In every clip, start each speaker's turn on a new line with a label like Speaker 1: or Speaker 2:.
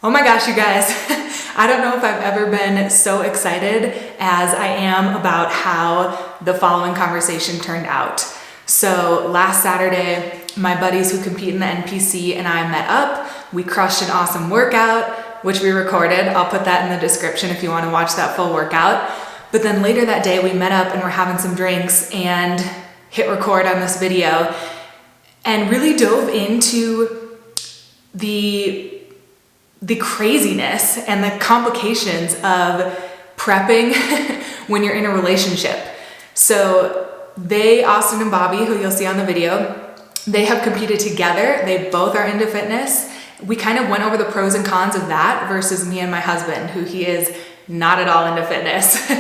Speaker 1: Oh my gosh, you guys. I don't know if I've ever been so excited as I am about how the following conversation turned out. So last Saturday, my buddies who compete in the NPC and I met up. We crushed an awesome workout, which we recorded. I'll put that in the description if you want to watch that full workout. But then later that day, we met up and we're having some drinks and hit record on this video and really dove into the craziness and the complications of prepping when you're in a relationship. So Austin and Bobby, who you'll see on the video, they have competed together. They both are into fitness. We kind of went over the pros and cons of that versus me and my husband, who he is not at all into fitness.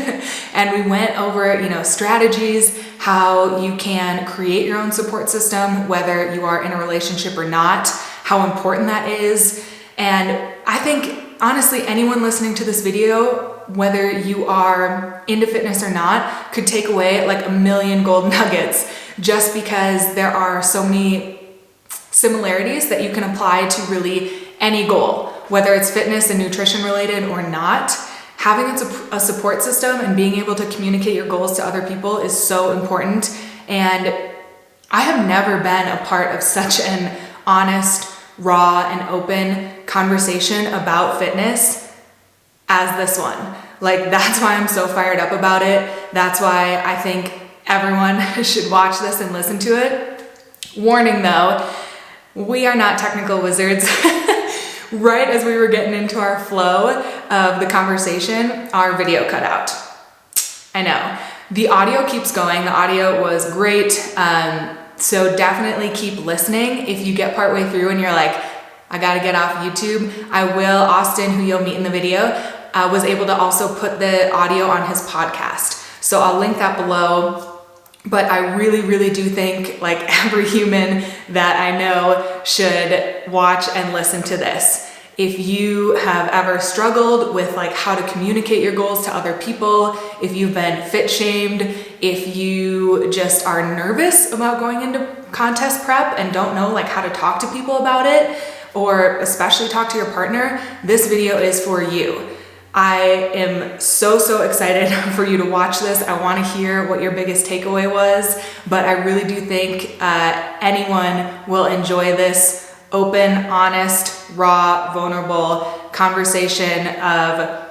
Speaker 1: And we went over, strategies, how you can create your own support system, whether you are in a relationship or not, how important that is. And I think, honestly, anyone listening to this video, whether you are into fitness or not, could take away like a million gold nuggets just because there are so many similarities that you can apply to really any goal, whether it's fitness and nutrition related or not. Having a support system and being able to communicate your goals to other people is so important. And I have never been a part of such an honest, raw, and open conversation about fitness as this one. Like, that's why I'm so fired up about it. That's why I think everyone should watch this and listen to it. Warning though, we are not technical wizards. Right as we were getting into our flow of the conversation, our video cut out. I know. The audio keeps going. The audio was great. So definitely keep listening. If you get partway through and you're like, I gotta get off YouTube, Austin, who you'll meet in the video, was able to also put the audio on his podcast. So I'll link that below. But I really, really do think like every human that I know should watch and listen to this. If you have ever struggled with like how to communicate your goals to other people, if you've been fit shamed, if you just are nervous about going into contest prep and don't know like how to talk to people about it, or especially talk to your partner, this video is for you. I am so excited for you to watch this. I want to hear what your biggest takeaway was, but I really do think anyone will enjoy this open, honest, raw, vulnerable conversation of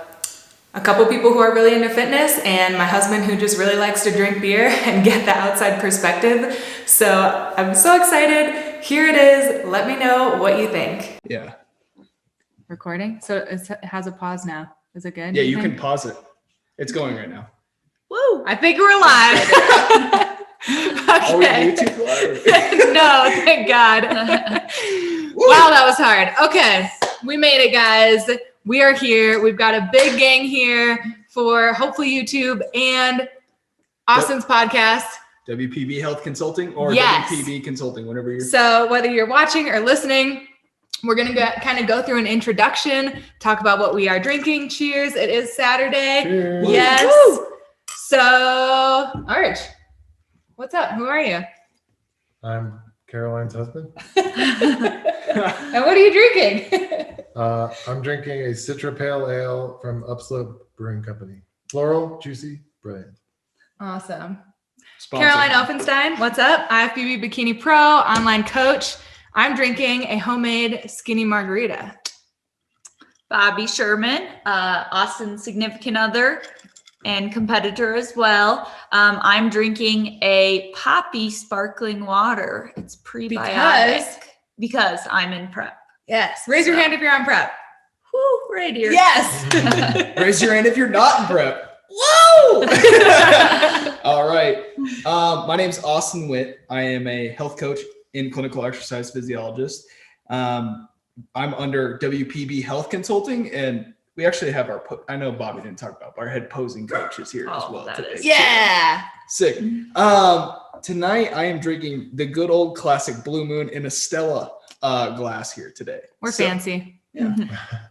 Speaker 1: a couple people who are really into fitness and my husband who just really likes to drink beer and get the outside perspective. So I'm so excited. Here it is. Let me know what you think.
Speaker 2: Yeah.
Speaker 1: Recording? So it has a pause now. Is it good?
Speaker 2: Yeah, you can pause it. It's going right now.
Speaker 1: Woo! I think we're live. Okay.
Speaker 2: Are we YouTube live?
Speaker 1: No, thank God. Wow, that was hard. Okay, we made it, guys. We are here. We've got a big gang here for hopefully YouTube and Austin's podcast.
Speaker 2: WPB Health Consulting or
Speaker 1: Yes.
Speaker 2: WPB Consulting, whatever you're.
Speaker 1: So whether you're watching or listening, we're going to kind of go through an introduction, talk about what we are drinking. Cheers. It is Saturday.
Speaker 2: Cheers.
Speaker 1: Yes.
Speaker 2: Woo.
Speaker 1: So, Arch, what's up? Who are you?
Speaker 3: I'm Caroline's husband.
Speaker 1: And what are you drinking?
Speaker 3: I'm drinking a Citra Pale Ale from Upslope Brewing Company. Floral, juicy, brilliant.
Speaker 1: Awesome.
Speaker 2: Sponsored.
Speaker 1: Caroline Offenstein, what's up? IFBB Bikini Pro, online coach. I'm drinking a homemade skinny margarita.
Speaker 4: Bobby Sherman, Austin's significant other and competitor as well. I'm drinking a Poppy sparkling water. It's prebiotic because I'm in prep.
Speaker 1: Yes. Raise your hand if you're on prep.
Speaker 4: Woo, right here.
Speaker 1: Yes.
Speaker 2: Raise your hand if you're not in prep. Whoa! All right. My name's Austin Witt. I am a health coach and clinical exercise physiologist. I'm under WPB Health Consulting, and we actually have I know Bobby didn't talk about, but our head posing coach is here as well today.
Speaker 1: Yeah.
Speaker 2: Sick. Tonight I am drinking the good old classic Blue Moon in a Stella glass here today.
Speaker 1: We're fancy.
Speaker 2: Yeah.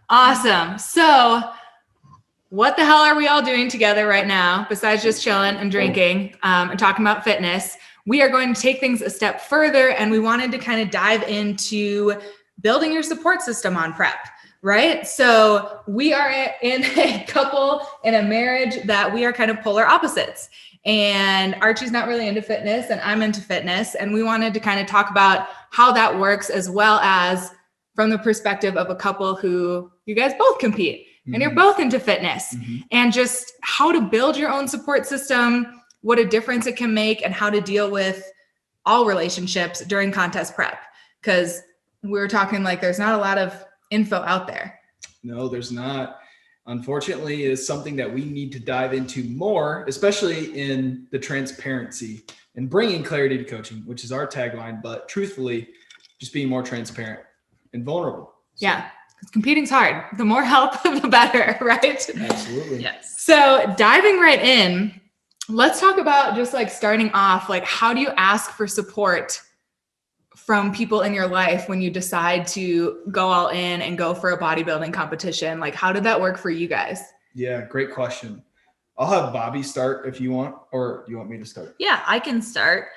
Speaker 1: Awesome. So what the hell are we all doing together right now besides just chilling and drinking and talking about fitness? We are going to take things a step further, and we wanted to kind of dive into building your support system on prep. right? So we are in a couple, in a marriage that we are kind of polar opposites. And Archie's not really into fitness and I'm into fitness. And we wanted to kind of talk about how that works, as well as from the perspective of a couple who you guys both compete and you're both into fitness, and just how to build your own support system, what a difference it can make, and how to deal with all relationships during contest prep. Because we're talking like there's not a lot of info out there.
Speaker 2: No, there's not. Unfortunately, it's something that we need to dive into more, especially in the transparency and bringing clarity to coaching, which is our tagline, but truthfully, just being more transparent and vulnerable. So,
Speaker 1: Yeah, because competing's hard. The more help, the better, right?
Speaker 2: absolutely.
Speaker 4: Yes.
Speaker 1: So diving right in, let's talk about just like starting off, like how do you ask for support from people in your life when you decide to go all in and go for a bodybuilding competition? Like, how did that work for you guys?
Speaker 2: Yeah, great question. I'll have Bobby start if you want, or you want me to start?
Speaker 4: Yeah, I can start.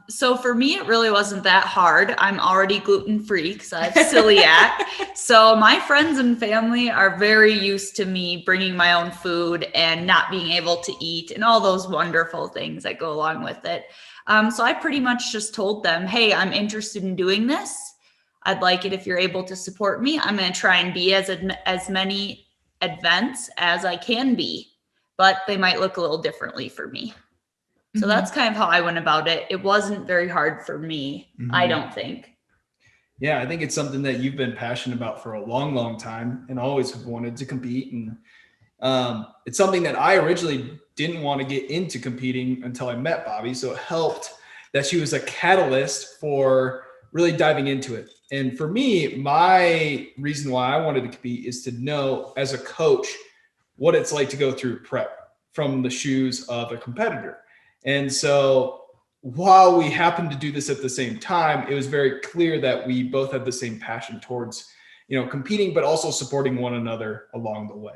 Speaker 4: So for me, it really wasn't that hard. I'm already gluten-free because I have celiac. So my friends and family are very used to me bringing my own food and not being able to eat and all those wonderful things that go along with it. So I pretty much just told them, hey, I'm interested in doing this. I'd like it if you're able to support me. I'm going to try and be as many events as I can be, but they might look a little differently for me. So that's kind of how I went about it. It wasn't very hard for me, I don't think.
Speaker 2: Yeah, I think it's something that you've been passionate about for a long, long time and always have wanted to compete. And it's something that I originally didn't want to get into competing until I met Bobby. So it helped that she was a catalyst for really diving into it. And for me, my reason why I wanted to compete is to know as a coach what it's like to go through prep from the shoes of a competitor. And so while we happened to do this at the same time, it was very clear that we both had the same passion towards, competing, but also supporting one another along the way.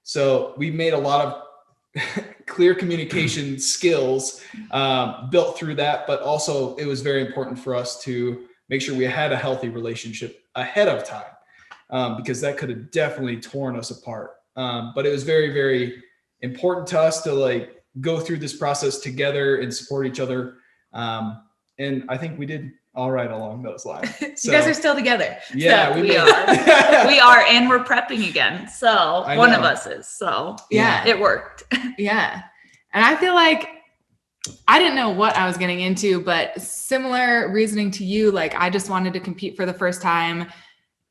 Speaker 2: So we made a lot of clear communication skills built through that, but also it was very important for us to make sure we had a healthy relationship ahead of time, because that could have definitely torn us apart. But it was very, very important to us to go through this process together and support each other. And I think we did all right along those lines. So,
Speaker 1: you guys are still together.
Speaker 2: Yeah,
Speaker 4: we are. We are, and we're prepping again. So one of us is. So
Speaker 1: yeah,
Speaker 4: it worked.
Speaker 1: Yeah. And I feel like I didn't know what I was getting into, but similar reasoning to you, I just wanted to compete for the first time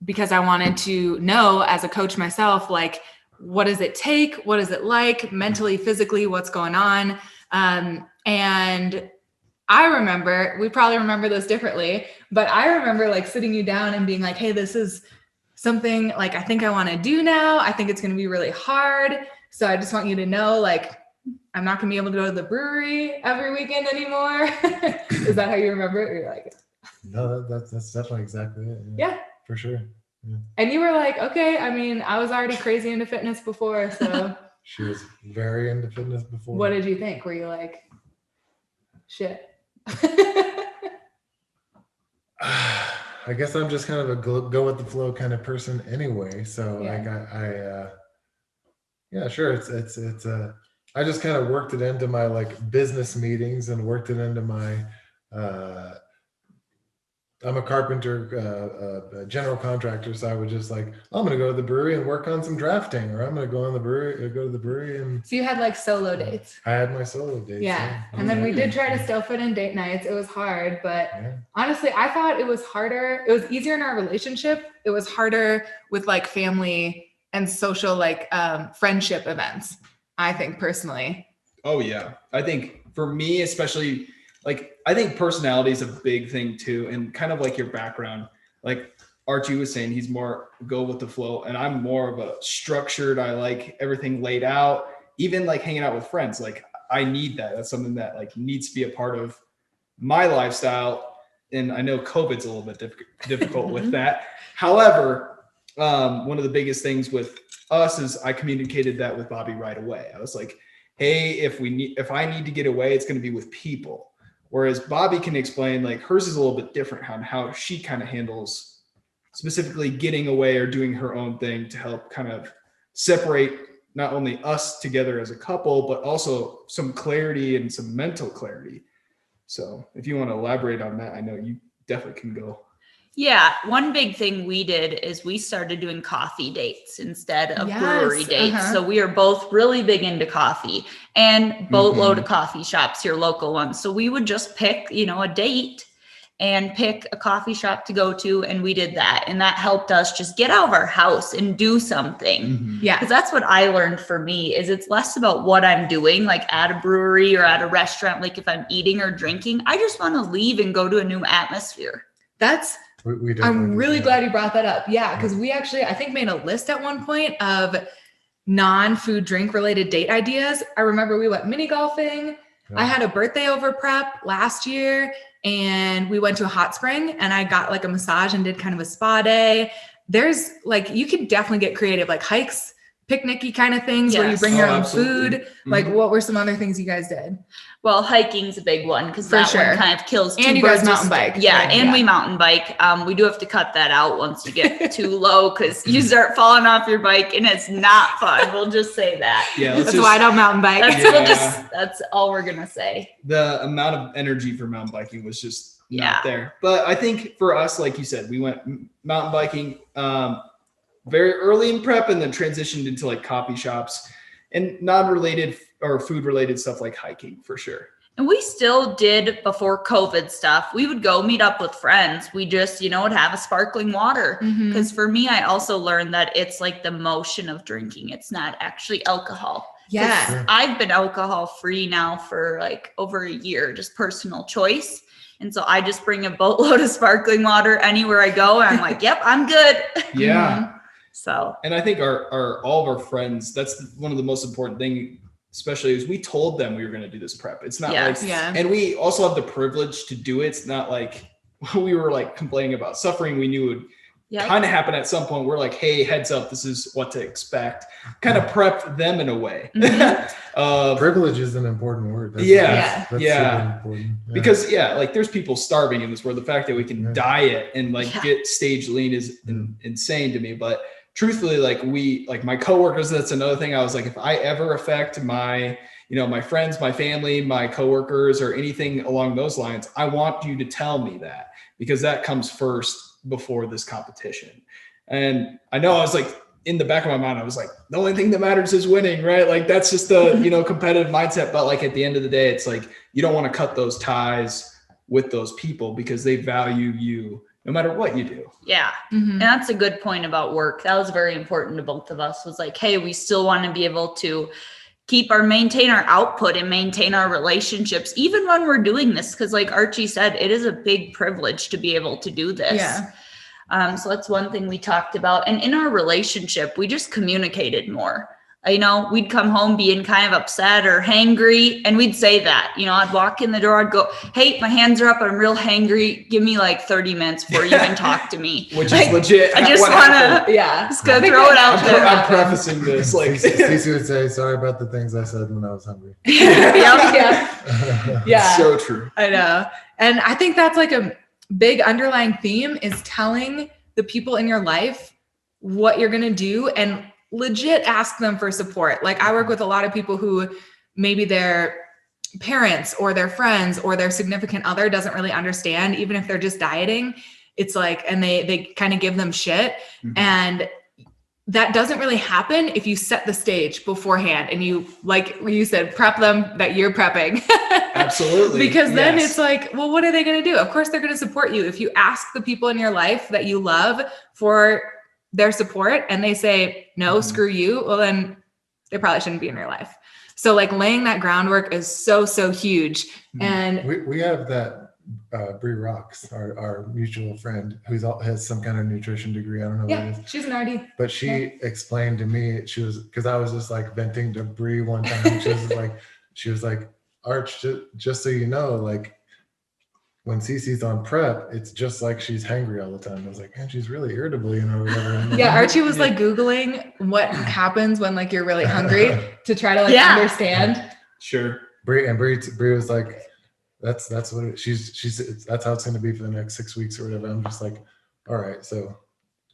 Speaker 1: because I wanted to know as a coach myself, what does it take? What is it like mentally, physically, what's going on? And I remember, we probably remember this differently, but I remember sitting you down and being like, hey, this is something I think I want to do now. I think it's going to be really hard. So I just want you to know, I'm not going to be able to go to the brewery every weekend anymore. Is that how you remember it? Or you're like,
Speaker 3: No, that's definitely exactly it.
Speaker 1: yeah,
Speaker 3: for sure. Yeah.
Speaker 1: And you were like, okay, I mean, I was already crazy into fitness before, so.
Speaker 3: She was very into fitness before.
Speaker 1: What did you think? Were you like, shit?
Speaker 3: I guess I'm just kind of a go with the flow kind of person anyway. So
Speaker 1: Yeah.
Speaker 3: yeah, sure. It's I just kind of worked it into my business meetings and worked it into my, I'm a carpenter, a general contractor. So I was just I'm going to go to the brewery and work on some drafting, or I'm going to go to the brewery and.
Speaker 1: So you had solo dates.
Speaker 3: I had my solo dates.
Speaker 1: Yeah. And then we did try to still fit in date nights. It was hard, but honestly, I thought it was harder. It was easier in our relationship. It was harder with family and social, friendship events, I think personally.
Speaker 2: Oh yeah. I think for me, especially I think personality is a big thing too. And kind of your background, Archie was saying, he's more go with the flow. And I'm more of a structured, I like everything laid out, even hanging out with friends. I need that. That's something that needs to be a part of my lifestyle. And I know COVID's a little bit difficult with that. However, one of the biggest things with us is I communicated that with Bobby right away. I was like, hey, if I need to get away, it's going to be with people. Whereas Bobby can explain hers is a little bit different on how she kind of handles specifically getting away or doing her own thing to help kind of separate not only us together as a couple, but also some clarity and some mental clarity. So if you want to elaborate on that, I know you definitely can go.
Speaker 4: Yeah, one big thing we did is we started doing coffee dates instead of brewery dates. So we are both really big into coffee and boatload of coffee shops here, local ones. So we would just pick, a date and pick a coffee shop to go to. And we did that. And that helped us just get out of our house and do something.
Speaker 1: Yeah.
Speaker 4: Because that's what I learned for me is it's less about what I'm doing, like at a brewery or at a restaurant, like if I'm eating or drinking, I just want to leave and go to a new atmosphere.
Speaker 1: I'm really glad you brought that up. Yeah, because we actually, I think, made a list at one point of non-food drink related date ideas. I remember we went mini golfing. I had a birthday over prep last year and we went to a hot spring and I got like a massage and did kind of a spa day. There's like, you could definitely get creative, like hikes, picnicky kind of things where you bring your own food. Like what were some other things you guys did?
Speaker 4: Well, hiking's a big one because that one kind of kills two
Speaker 1: birds. And you guys mountain bike.
Speaker 4: Yeah, right? And we mountain bike. We do have to cut that out once you get too low because you start falling off your bike and it's not fun. We'll just say that.
Speaker 2: Yeah,
Speaker 1: that's why I don't mountain bike.
Speaker 4: That's all we're gonna say.
Speaker 2: The amount of energy for mountain biking was just not there. But I think for us, like you said, we went mountain biking very early in prep and then transitioned into like coffee shops and non-related or food related stuff like hiking for sure.
Speaker 4: And we still did before COVID stuff. We would go meet up with friends. We just, would have a sparkling water. Because for me, I also learned that it's like the motion of drinking. It's not actually alcohol.
Speaker 1: Yeah.
Speaker 4: I've been alcohol free now for like over a year, just personal choice. And so I just bring a boatload of sparkling water anywhere I go. And I'm like, yep, I'm good.
Speaker 2: Yeah.
Speaker 4: So,
Speaker 2: and I think our all of our friends, that's one of the most important things, especially is we told them we were going to do this prep. It's not and we also have the privilege to do it. It's not like we were like complaining about suffering. We knew it would kind of happen at some point. We're like, hey, heads up, this is what to expect. Kind of prep them in a way.
Speaker 3: Privilege is an important word. That's super important. Yeah.
Speaker 2: Because like there's people starving in this world. The fact that we can diet and like get stage lean is insane to me. But truthfully, like my coworkers, that's another thing. I was like, if I ever affect my, my friends, my family, my coworkers, or anything along those lines, I want you to tell me that because that comes first before this competition. And I know I was like, in the back of my mind, I was like, the only thing that matters is winning, right? Like that's just the, competitive mindset. But like at the end of the day, it's like, you don't want to cut those ties with those people because they value you no matter what you do.
Speaker 4: Yeah. And that's a good point about work. That was very important to both of us was like, hey, we still want to be able to maintain our output and maintain our relationships, even when we're doing this. Cause like Archie said, it is a big privilege to be able to do this.
Speaker 1: Yeah.
Speaker 4: So that's one thing we talked about. And in our relationship, we just communicated more. We'd come home being kind of upset or hangry, and we'd say that, I'd walk in the door, I'd go, hey, my hands are up, I'm real hangry. Give me like 30 minutes before you even talk to me.
Speaker 2: Which is legit.
Speaker 4: I just want to, just go throw it out there.
Speaker 2: I'm prefacing this. Like,
Speaker 3: Cece would say, sorry about the things I said when I was hungry.
Speaker 1: Yeah.
Speaker 2: So true.
Speaker 1: I know. And I think that's like a big underlying theme is telling the people in your life what you're going to do and legit ask them for support. Like I work with a lot of people who maybe their parents or their friends or their significant other doesn't really understand, even if they're just dieting. It's like, and they kind of give them shit. And that doesn't really happen if you set the stage beforehand and you, like you said, prep them that you're prepping.
Speaker 2: Absolutely.
Speaker 1: Because then it's like, well, what are they going to do? Of course, they're going to support you. If you ask the people in your life that you love for their support and they say, no, screw you, well, then they probably shouldn't be in your life. So like laying that groundwork is so, so huge. And
Speaker 3: we have that Bree Rocks, our mutual friend has some kind of nutrition degree. I don't know what it is.
Speaker 1: She's an RD.
Speaker 3: But she explained to me, because I was just like venting to Bree one time. She was like, Arch, just so you know, like when Cece's on prep, it's just like she's hangry all the time. I was like, man, she's really irritable, or whatever.
Speaker 1: Yeah, Archie was like Googling what happens when like you're really hungry to try to understand.
Speaker 2: Sure.
Speaker 3: Bree was like, that's what she's that's how it's going to be for the next 6 weeks or whatever. I'm just like, all right, so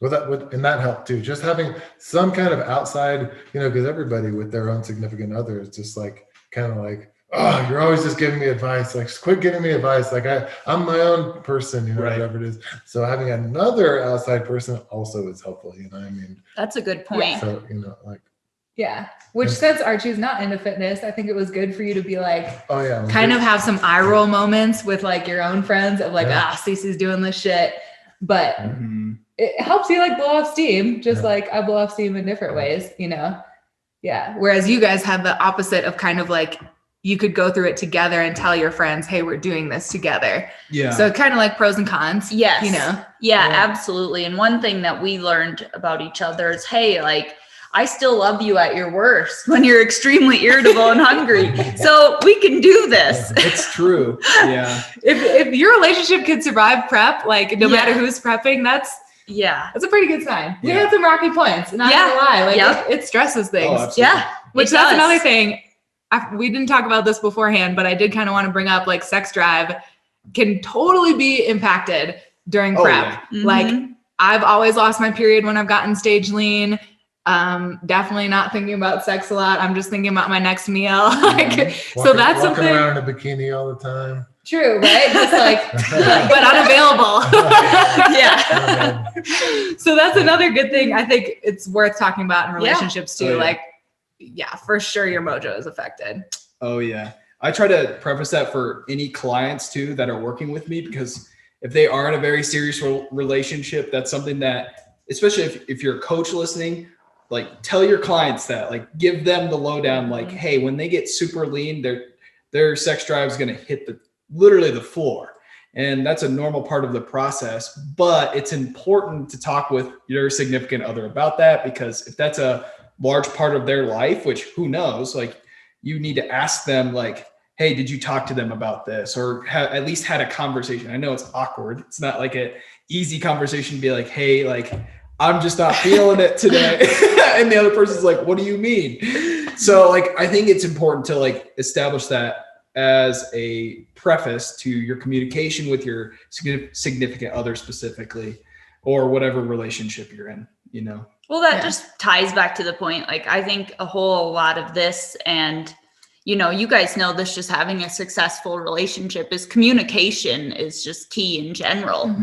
Speaker 3: And that helped too. Just having some kind of outside, because everybody with their own significant other is just like, kind of like, oh, you're always just giving me advice. Like, just quit giving me advice. Like I'm my own person,
Speaker 2: Right.
Speaker 3: whatever it is. So having another outside person also is helpful. I mean,
Speaker 4: That's a good point.
Speaker 3: so, like,
Speaker 1: Yeah. Which since Archie's not into fitness, I think it was good for you to be like,
Speaker 3: oh yeah,
Speaker 1: kind of have some eye roll moments with like your own friends of like,
Speaker 3: Yeah.
Speaker 1: Cece's doing this shit. But
Speaker 2: Mhm.
Speaker 1: it helps you like blow off steam, just
Speaker 3: Yeah.
Speaker 1: like I blow off steam in different ways, Yeah. Whereas you guys had the opposite of kind of like, you could go through it together and tell your friends, hey, we're doing this together.
Speaker 2: Yeah.
Speaker 1: So kind of like pros and cons.
Speaker 4: Yes.
Speaker 1: Yeah.
Speaker 2: Yeah.
Speaker 4: Absolutely. And one thing that we learned about each other is, hey, like, I still love you at your worst when you're extremely irritable and hungry. So we can do this.
Speaker 2: It's true. Yeah.
Speaker 1: If your relationship can survive prep, like no matter who's prepping, that's a pretty good sign. We
Speaker 2: Yeah.
Speaker 1: had some rocky points, not gonna lie. Like it stresses things.
Speaker 2: Oh, absolutely.
Speaker 4: Yeah.
Speaker 1: Which
Speaker 4: It
Speaker 1: that's
Speaker 4: does.
Speaker 1: another thing. We didn't talk about this beforehand, but I did kind of want to bring up like sex drive can totally be impacted during
Speaker 2: Oh,
Speaker 1: prep.
Speaker 2: yeah.
Speaker 1: Like
Speaker 4: Mhm.
Speaker 1: I've always lost my period when I've gotten stage lean. Definitely not thinking about sex a lot. I'm just thinking about my next meal. Like, so that's
Speaker 3: walking
Speaker 1: something
Speaker 3: around in a bikini all the time.
Speaker 1: true, right? Just like, but unavailable.
Speaker 4: Yeah.
Speaker 1: So that's another good thing. I think it's worth talking about in
Speaker 4: Yeah.
Speaker 1: relationships too.
Speaker 2: Oh, yeah.
Speaker 1: Like, yeah, for sure your mojo is affected.
Speaker 2: Oh yeah. I try to preface that for any clients too that are working with me, because if they are in a very serious relationship, that's something that, especially if you're a coach listening, like tell your clients that, like give them the lowdown, like, hey, when they get super lean, their sex drive is going to hit literally the floor. And that's a normal part of the process, but it's important to talk with your significant other about that, because if that's a large part of their life, which who knows, like you need to ask them like, hey, did you talk to them about this? Or at least had a conversation. I know it's awkward. It's not like an easy conversation to be like, hey, like, I'm just not feeling it today. And the other person's like, what do you mean? So like, I think it's important to like establish that as a preface to your communication with your significant other specifically, or whatever relationship you're in,
Speaker 4: Well, that just ties back to the point. Like, I think a whole lot of this, and, you guys know this, just having a successful relationship is communication is just key in general,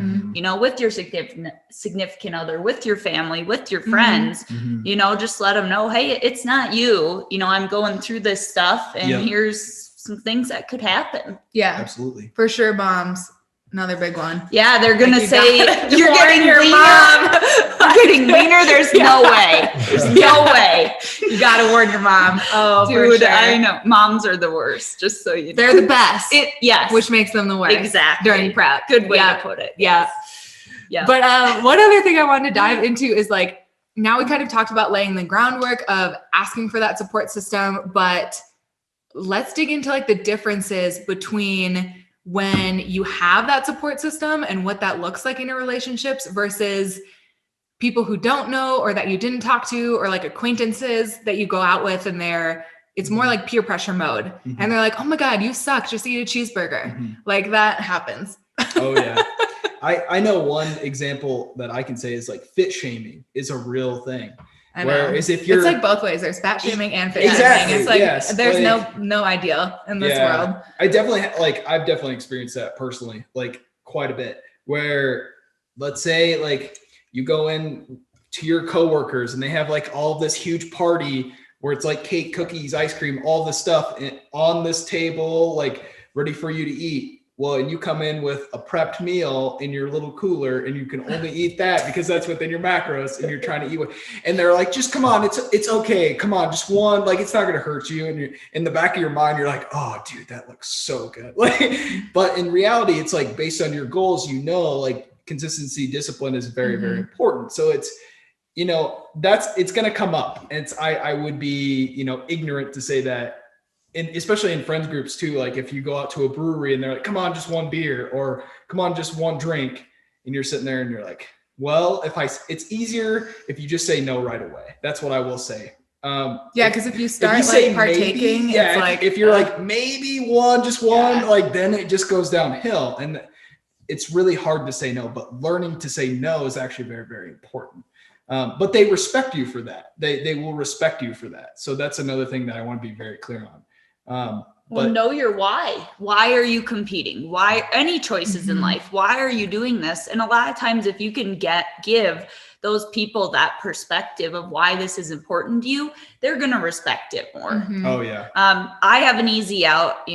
Speaker 4: with your significant other, with your family, with your friends, just let them know, hey, it's not you, I'm going through this stuff and here's some things that could happen.
Speaker 1: Yeah,
Speaker 2: Absolutely.
Speaker 1: for sure. Moms, another big one.
Speaker 4: Yeah, they're gonna
Speaker 1: you
Speaker 4: say
Speaker 1: gotta
Speaker 4: you're
Speaker 1: warn
Speaker 4: getting
Speaker 1: your
Speaker 4: leaner.
Speaker 1: mom.
Speaker 4: You're getting leaner. There's no way. There's no way.
Speaker 1: You gotta warn your mom. Oh,
Speaker 4: Dude,
Speaker 1: for sure.
Speaker 4: I know. Moms are the worst, just so you know.
Speaker 1: They're the best.
Speaker 4: Yes.
Speaker 1: Which makes them the worst.
Speaker 4: Exactly.
Speaker 1: During prep.
Speaker 4: Good way
Speaker 1: Yeah.
Speaker 4: to put it.
Speaker 1: Yeah.
Speaker 4: Yeah.
Speaker 1: But one other thing I wanted to dive into is like, now we kind of talked about laying the groundwork of asking for that support system, but let's dig into like the differences between when you have that support system and what that looks like in your relationships versus people who don't know, or that you didn't talk to, or like acquaintances that you go out with and it's more like peer pressure mode. And they're like, oh my God, you suck. Just eat a cheeseburger. Like that happens.
Speaker 2: Oh yeah. I know one example that I can say is like fit shaming is a real thing.
Speaker 1: I know.
Speaker 2: Whereas if you're
Speaker 1: it's like both ways. There's fat shaming and fit
Speaker 2: Exactly,
Speaker 1: shaming. It's like
Speaker 2: yes.
Speaker 1: there's
Speaker 2: Like,
Speaker 1: no ideal in this world.
Speaker 2: I've definitely experienced that personally, like quite a bit, where let's say like you go in to your coworkers and they have like all this huge party where it's like cake, cookies, ice cream, all this stuff on this table, like ready for you to eat. Well, and you come in with a prepped meal in your little cooler and you can only eat that because that's within your macros and you're trying to eat and they're like, just come on, it's okay. Come on, just one, like it's not going to hurt you. And you're in the back of your mind, you're like, oh dude, that looks so good. Like, but in reality, it's like based on your goals, like consistency, discipline is very, very important. So it's, it's going to come up. And I would be, ignorant to say that. And especially in friends groups too, like if you go out to a brewery and they're like, come on, just one beer, or come on, just one drink. And you're sitting there and you're like, well, it's easier if you just say no right away. That's what I will say.
Speaker 1: Because if you start like partaking,
Speaker 2: maybe,
Speaker 1: it's like,
Speaker 2: if you're like, maybe just one, like then it just goes downhill. And it's really hard to say no, but learning to say no is actually very, very important. But they respect you for that. They will respect you for that. So that's another thing that I want to be very clear on.
Speaker 4: Well, know your why. Why are you competing? Why any choices in life? Why are you doing this? And a lot of times, if you can give those people that perspective of why this is important to you, they're going to respect it more.
Speaker 2: Oh yeah.
Speaker 4: I have an easy out,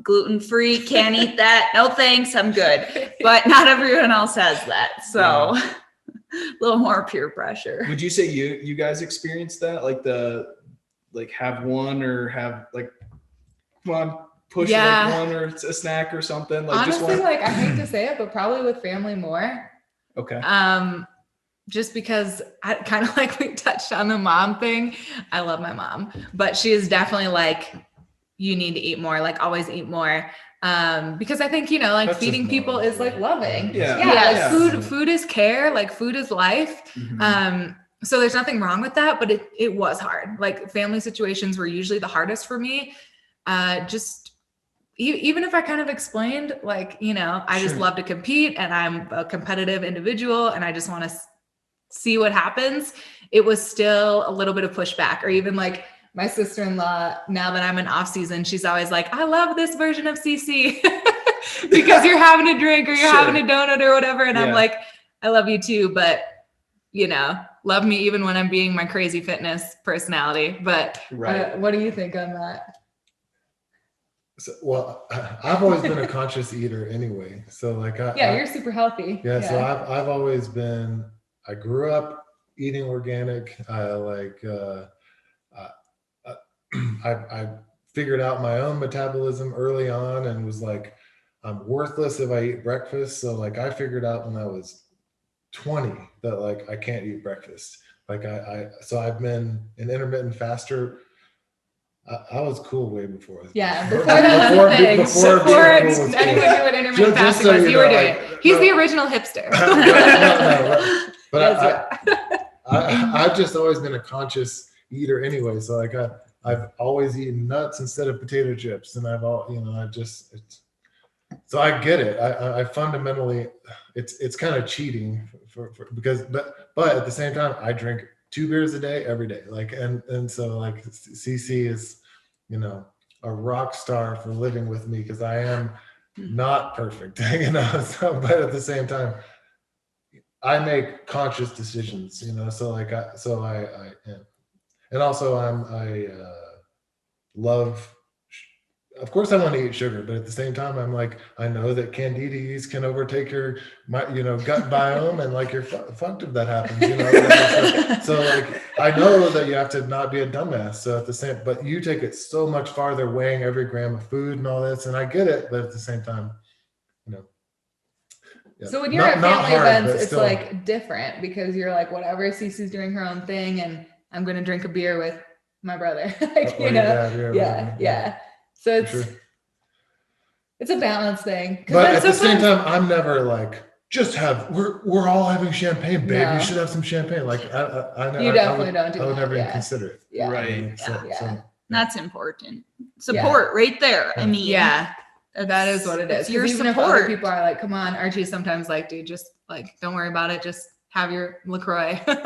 Speaker 4: gluten-free, can't eat that. No thanks, I'm good. But not everyone else has that. So a little more peer pressure.
Speaker 2: Would you say you guys experienced that? Like have one or have like, come on, push like one or a snack or something? Like
Speaker 1: honestly, like I hate to say it, but probably with family more.
Speaker 2: Okay.
Speaker 1: Just because I kind of like we touched on the mom thing. I love my mom, but she is definitely like, you need to eat more, like always eat more. Because I think, like that's feeding people is like loving. Food is care, like food is life. So there's nothing wrong with that, but it was hard. Like family situations were usually the hardest for me. Just even if I kind of explained like, I just love to compete and I'm a competitive individual and I just want to see what happens. It was still a little bit of pushback. Or even like my sister-in-law, now that I'm in off season, she's always like, I love this version of CC because you're having a drink or you're having a donut or whatever. And I'm like, I love you too, but love me even when I'm being my crazy fitness personality. But what do you think on that?
Speaker 3: So, well, I've always been a conscious eater anyway. So like,
Speaker 1: you're super healthy.
Speaker 3: So I've always been, I grew up eating organic. I figured out my own metabolism early on and was like, I'm worthless if I eat breakfast. So like I figured out when I was 20 that like I can't eat breakfast. Like so I've been an intermittent faster. I was cool way before.
Speaker 1: Before anyone doing intermittent fasting was, you were doing it. He's the original hipster.
Speaker 3: But I've just always been a conscious eater anyway. So like I've always eaten nuts instead of potato chips, and so I get it. I fundamentally, it's kind of cheating but at the same time, I drink 2 beers a day every day. Like and so like CC is, a rock star for living with me because I am not perfect, So, but at the same time, I make conscious decisions, So like I and also I love. Of course, I want to eat sugar, but at the same time, I'm like, I know that candida yeast can overtake your gut biome, and like you're fucked if that happens. So like I know that you have to not be a dumbass. So but you take it so much farther, weighing every gram of food and all this, and I get it, but at the same time,
Speaker 1: So when you're at family events, it's like different because you're like, whatever, Cece's doing her own thing, and I'm gonna drink a beer with my brother. So it's a balance thing.
Speaker 3: But at the same time, I'm never like, we're all having champagne, babe. No. You should have some champagne. Like
Speaker 1: you definitely don't do that.
Speaker 3: I would never even consider it.
Speaker 1: Yeah.
Speaker 2: Right.
Speaker 3: So,
Speaker 4: that's important. Support right there. I mean,
Speaker 1: that is what it is.
Speaker 4: Your
Speaker 1: even
Speaker 4: support.
Speaker 1: If other people are like, come on, Archie's sometimes like, dude, just like, don't worry about it. Just have your LaCroix.
Speaker 2: Do your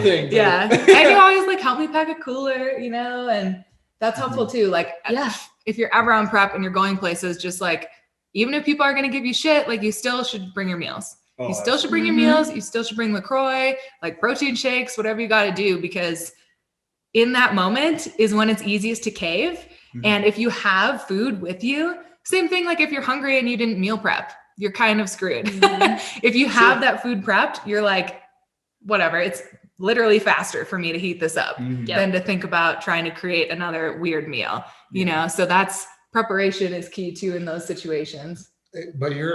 Speaker 2: thing.
Speaker 1: Yeah. And you always like help me pack a cooler, and that's helpful too. Like, if you're ever on prep and you're going places, just like, even if people are going to give you shit, like you still should bring your meals. You still should bring your meals. You still should bring LaCroix, like protein shakes, whatever you got to do, because in that moment is when it's easiest to cave. And if you have food with you, same thing, like if you're hungry and you didn't meal prep, you're kind of screwed. If you have that food prepped, you're like, whatever, it's literally faster for me to heat this up than to think about trying to create another weird meal, so that's preparation is key too in those situations.
Speaker 3: But you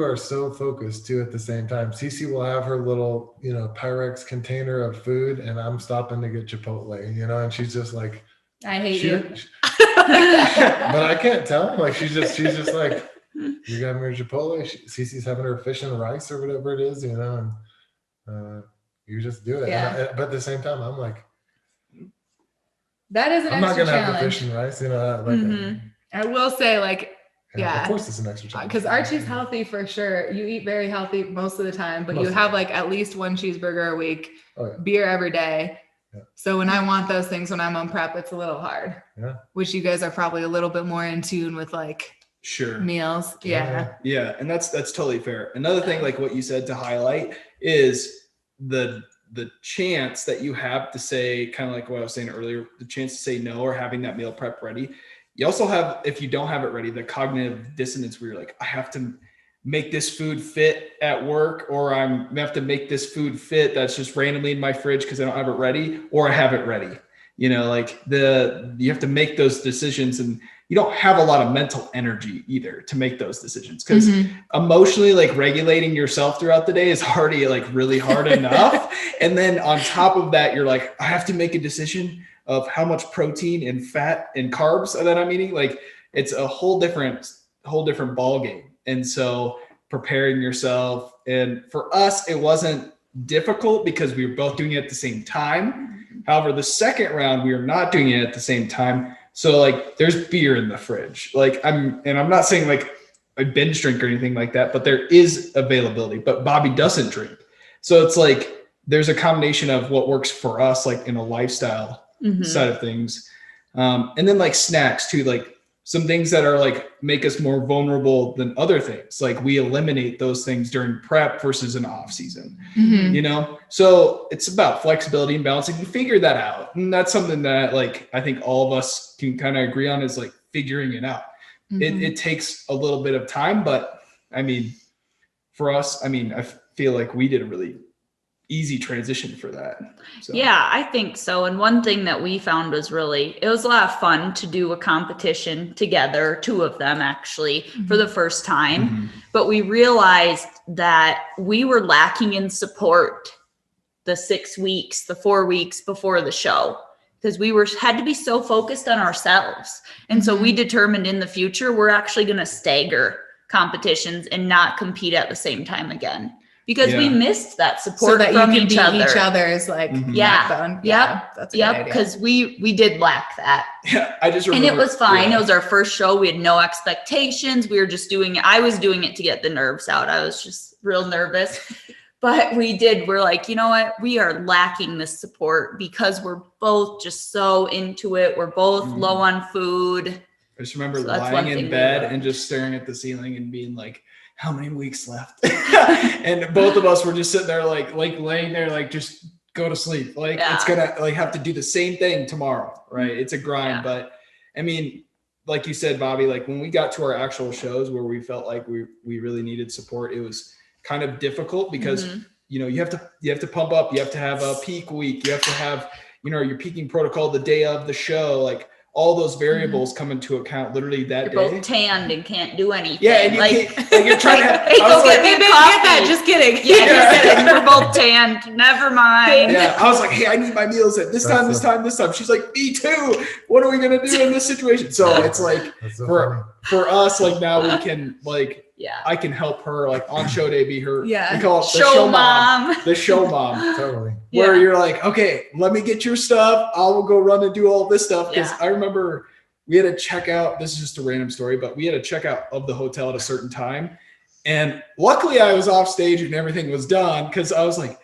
Speaker 3: are so focused too at the same time. Cece will have her little, Pyrex container of food, and I'm stopping to get Chipotle, and she's just like,
Speaker 1: I hate you.
Speaker 3: But I can't tell. Like she's just like, you're having your Chipotle. Cece's having her fish and rice or whatever it is, and you just do it.
Speaker 1: Yeah.
Speaker 3: But at the same time, I'm like,
Speaker 1: that is an
Speaker 3: I'm
Speaker 1: extra
Speaker 3: not gonna
Speaker 1: challenge.
Speaker 3: have the fish and rice,
Speaker 1: I will say, like, Yeah.
Speaker 3: Of course it's an extra challenge.
Speaker 1: Because Archie's healthy for sure. You eat very healthy most of the time, but
Speaker 3: Most
Speaker 1: you
Speaker 3: of the
Speaker 1: have
Speaker 3: time.
Speaker 1: like at least one cheeseburger a week,
Speaker 3: Oh, yeah.
Speaker 1: beer every day.
Speaker 3: Yeah.
Speaker 1: So when I want those things when I'm on prep, it's a little hard.
Speaker 3: Yeah.
Speaker 1: Which you guys are probably a little bit more in tune with like
Speaker 2: Sure.
Speaker 1: meals. Yeah.
Speaker 2: Yeah, and that's totally fair. Another thing, like what you said to highlight, is the chance that you have to say, kind of like what I was saying earlier, the chance to say no or having that meal prep ready. You also have, if you don't have it ready, the cognitive dissonance where you're like, I have to make this food fit at work, or I have to make this food fit that's just randomly in my fridge because I don't have it ready, or I have it ready. You know, like you have to make those decisions, and you don't have a lot of mental energy either to make those decisions, because emotionally, like regulating yourself throughout the day is already like really hard enough. And then on top of that, you're like, I have to make a decision of how much protein and fat and carbs that I'm eating. Like it's a whole different ball game. And so preparing yourself, and for us, it wasn't difficult because we were both doing it at the same time. However, the second round, we were not doing it at the same time. So like there's beer in the fridge. Like I'm not saying like I binge drink or anything like that, but there is availability, but Bobby doesn't drink. So it's like, there's a combination of what works for us, like in a lifestyle side of things. And then like snacks too, like some things that are like make us more vulnerable than other things. Like we eliminate those things during prep versus an off season, you know? So it's about flexibility and balancing. You figure that out. And that's something that like, I think all of us can kind of agree on, is like figuring it out. It takes a little bit of time, but I mean, for us, I mean, I feel like we did a really easy transition for that. So.
Speaker 4: Yeah, I think so. And one thing that we found was it was a lot of fun to do a competition together, 2 of them actually, for the first time. But we realized that we were lacking in support the 6 weeks, the 4 weeks before the show, because we had to be so focused on ourselves. And so we determined in the future, we're actually going to stagger competitions and not compete at the same time again, because we missed that support
Speaker 1: so that
Speaker 4: from
Speaker 1: you can
Speaker 4: each other.
Speaker 1: Each other's like backbone. That's a good idea.
Speaker 4: Because we did lack that.
Speaker 2: Yeah, I just remember.
Speaker 4: And it was fine. It was our first show. We had no expectations. We were just doing it. I was doing it to get the nerves out. I was just real nervous. But we're like, you know what? We are lacking this support because we're both just so into it. We're both low on food.
Speaker 2: I just remember lying in bed and just staring at the ceiling and being like, how many weeks left? And both of us were just sitting there like laying there, like just go to sleep. Like it's gonna like have to do the same thing tomorrow, right? It's a grind. But I mean, like you said, Bobby, like when we got to our actual shows where we felt like we really needed support, it was kind of difficult because you know, you have to pump up, you have to have a peak week, you have to have, you know, your peaking protocol the day of the show, like all those variables come into account literally that day.
Speaker 4: You're both tanned and can't do anything.
Speaker 2: Yeah, and you're trying to
Speaker 4: hey, go get me a coffee.
Speaker 1: Just kidding.
Speaker 4: Yeah, just kidding. We're both tanned. Never mind.
Speaker 2: Yeah, I was like, hey, I need my meals at this time. She's like, me too. What are we gonna do in this situation? So it's like for us, like now we can like. Yeah, I can help her like on show day be her.
Speaker 1: Yeah,
Speaker 2: we call it the
Speaker 4: show mom.
Speaker 2: The show mom.
Speaker 3: Totally.
Speaker 2: Where you're like, okay, let me get your stuff. I will go run and do all this stuff. Because I remember we had to check out. This is just a random story, but we had a checkout of the hotel at a certain time, and luckily I was off stage and everything was done, because I was like,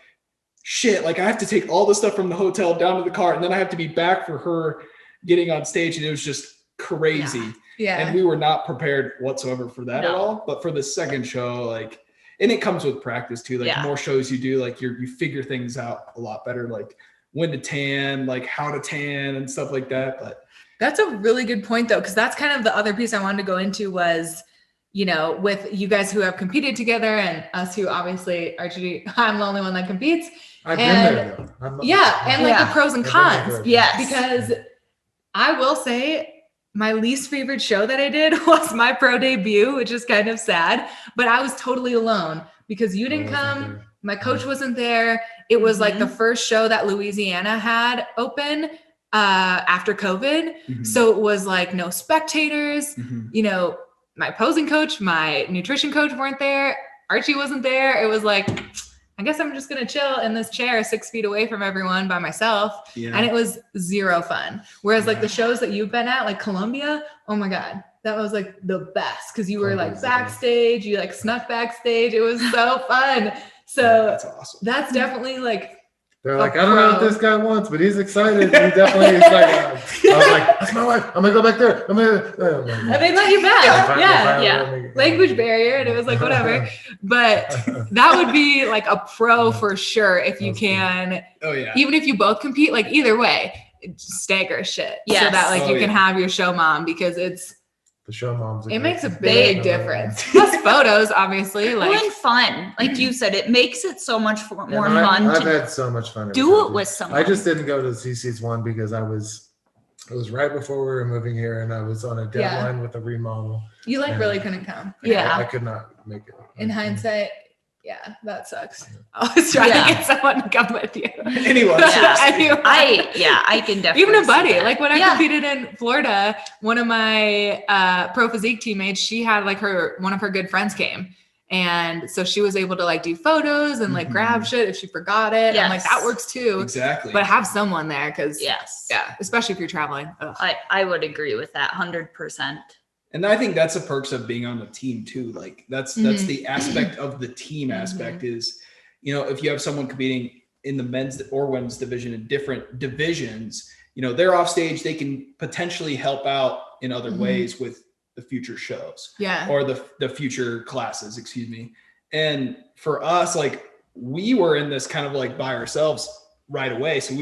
Speaker 2: shit, like I have to take all the stuff from the hotel down to the car, and then I have to be back for her getting on stage, and it was just crazy. Yeah. And we were not prepared whatsoever for that at all. But for the second show, like, and it comes with practice too. Like more shows you do, like you figure things out a lot better, like when to tan, like how to tan and stuff like that. But
Speaker 1: that's a really good point though, because that's kind of the other piece I wanted to go into was, you know, with you guys who have competed together and us who obviously actually, I'm the only one that competes.
Speaker 3: I've been there though.
Speaker 1: And like the pros and cons.
Speaker 3: Yes.
Speaker 1: Because I will say, my least favorite show that I did was my pro debut, which is kind of sad, but I was totally alone because you didn't come. My coach wasn't there. It was like the first show that Louisiana had open after COVID. So it was like no spectators, you know, my posing coach, my nutrition coach weren't there. Archie wasn't there. It was like, I guess I'm just going to chill in this chair 6 feet away from everyone by myself. Yeah. And it was zero fun. Whereas like the shows that you've been at, like Columbia, oh my God, that was like the best because you were like
Speaker 3: Crazy.
Speaker 1: backstage, you like snuck backstage. It was so fun. So
Speaker 2: That's awesome.
Speaker 1: that's definitely like,
Speaker 3: They're like, I don't know what this guy wants, but he's excited. He definitely is like, I was like, that's my wife. I'm gonna go back there.
Speaker 1: and they let you back. Yeah.
Speaker 4: Yeah.
Speaker 1: Language barrier. And it was like, whatever. But that would be like a pro for sure if you
Speaker 3: That's cool.
Speaker 1: can,
Speaker 2: Oh yeah.
Speaker 1: even if you both compete, like either way, stagger shit. So
Speaker 4: Yes.
Speaker 1: that like
Speaker 2: Oh,
Speaker 1: you can
Speaker 2: yeah.
Speaker 1: have your show mom because
Speaker 3: The show moms.
Speaker 1: it makes a big difference. Plus photos, obviously.
Speaker 4: Well,
Speaker 1: Like
Speaker 4: and fun. Like you said, it makes it so much more
Speaker 3: And
Speaker 4: fun
Speaker 3: I've
Speaker 4: to
Speaker 3: had so much fun. every
Speaker 4: do
Speaker 3: time.
Speaker 4: it with someone.
Speaker 3: I just didn't go to the CC's one because it was right before we were moving here, and I was on a deadline with a remodel.
Speaker 1: you like
Speaker 3: Yeah.
Speaker 1: really couldn't come.
Speaker 4: Yeah.
Speaker 3: I could not make it.
Speaker 1: In hindsight, yeah, that sucks. I was trying
Speaker 4: Yeah.
Speaker 1: to get someone to come with you.
Speaker 2: Anyone.
Speaker 4: Yeah.
Speaker 1: Anyone.
Speaker 4: I can definitely
Speaker 1: Even a
Speaker 4: see
Speaker 1: buddy.
Speaker 4: that.
Speaker 1: Like when I
Speaker 4: Yeah.
Speaker 1: competed in Florida, one of my pro physique teammates, she had like one of her good friends came. And so she was able to like do photos and like
Speaker 2: Mhm.
Speaker 1: grab shit if she forgot it. I'm like,
Speaker 4: Yes.
Speaker 1: that works too.
Speaker 2: Exactly.
Speaker 1: But have someone there because
Speaker 4: Yes.
Speaker 1: yeah, especially if you're traveling. Ugh.
Speaker 4: I would agree with that 100%.
Speaker 2: And I think that's the perks of being on the team too. Like that's the aspect of the team aspect is, you know, if you have someone competing in the men's or women's division in different divisions, you know, they're off stage, they can potentially help out in other ways with the future shows
Speaker 1: Yeah.
Speaker 2: or the future classes, excuse me. And for us, like we were in this kind of like by ourselves right away. So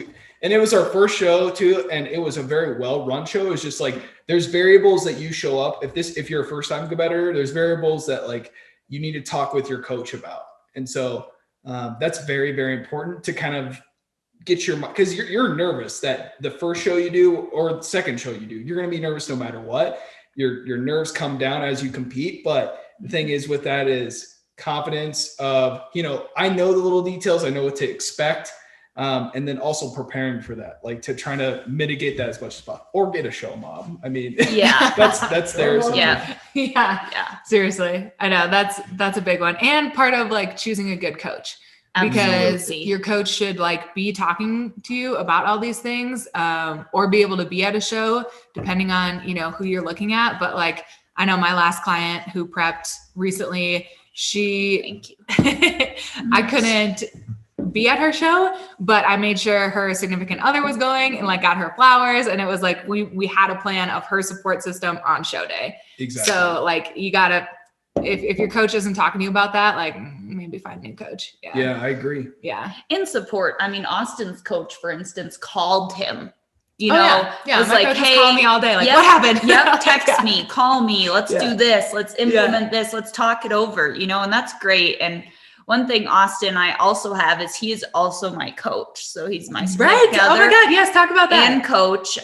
Speaker 2: and it was our first show too. And it was a very well-run show. It was just like, there's variables that you show up. If you're a first-time competitor, there's variables that like you need to talk with your coach about. And so that's very, very important to kind of get your, because you're nervous that the first show you do or the second show you do, you're going to be nervous no matter what. Your nerves come down as you compete. But the thing is with that is confidence of, you know, I know the little details, I know what to expect. And then also preparing for that, like to try to mitigate that as much as possible or get a show mom. I mean,
Speaker 4: Yeah.
Speaker 2: that's theirs.
Speaker 4: Yeah.
Speaker 1: Yeah.
Speaker 4: Yeah.
Speaker 1: Seriously. I know that's a big one. And part of like choosing a good coach. Because
Speaker 4: Absolutely.
Speaker 1: your coach should like be talking to you about all these things, or be able to be at a show depending on, you know, who you're looking at. But like, I know my last client who prepped recently,
Speaker 4: Thank you.
Speaker 1: I couldn't be at her show, but I made sure her significant other was going and like got her flowers. And it was like, we had a plan of her support system on show day.
Speaker 2: Exactly.
Speaker 1: So like you gotta, if your coach isn't talking to you about that, like maybe find a new coach.
Speaker 2: Yeah, I agree.
Speaker 1: Yeah.
Speaker 4: In support. I mean, Austin's coach, for instance, called him, you
Speaker 1: Oh,
Speaker 4: know,
Speaker 1: yeah.
Speaker 4: was
Speaker 1: My
Speaker 4: like,
Speaker 1: coach
Speaker 4: hey,
Speaker 1: called me all day. Like,
Speaker 4: yep,
Speaker 1: what happened?
Speaker 4: Yep. Text
Speaker 1: Yeah.
Speaker 4: me, call me. Let's
Speaker 1: Yeah.
Speaker 4: do this. Let's implement this. Let's talk it over, you know, and that's great. And one thing Austin I also have is he is also my coach. So he's my
Speaker 1: Right.
Speaker 4: significant
Speaker 1: Oh my
Speaker 4: other
Speaker 1: God. Yes. Talk about that.
Speaker 4: and coach.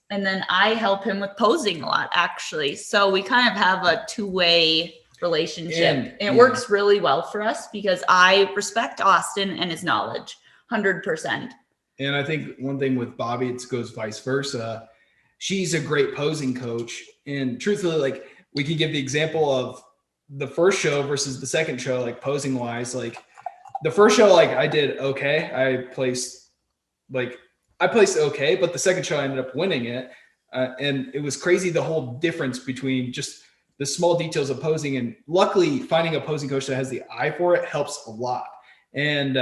Speaker 4: And then I help him with posing a lot, actually. So we kind of have a two-way relationship. And it works really well for us because I respect Austin and his knowledge 100%.
Speaker 2: And I think one thing with Bobby, it goes vice versa. She's a great posing coach. And truthfully, like we can give the example of the first show versus the second show, like posing wise, like the first show, like I did okay. I placed okay, but the second show I ended up winning it. And it was crazy, the whole difference between just the small details of posing. And luckily finding a posing coach that has the eye for it helps a lot. And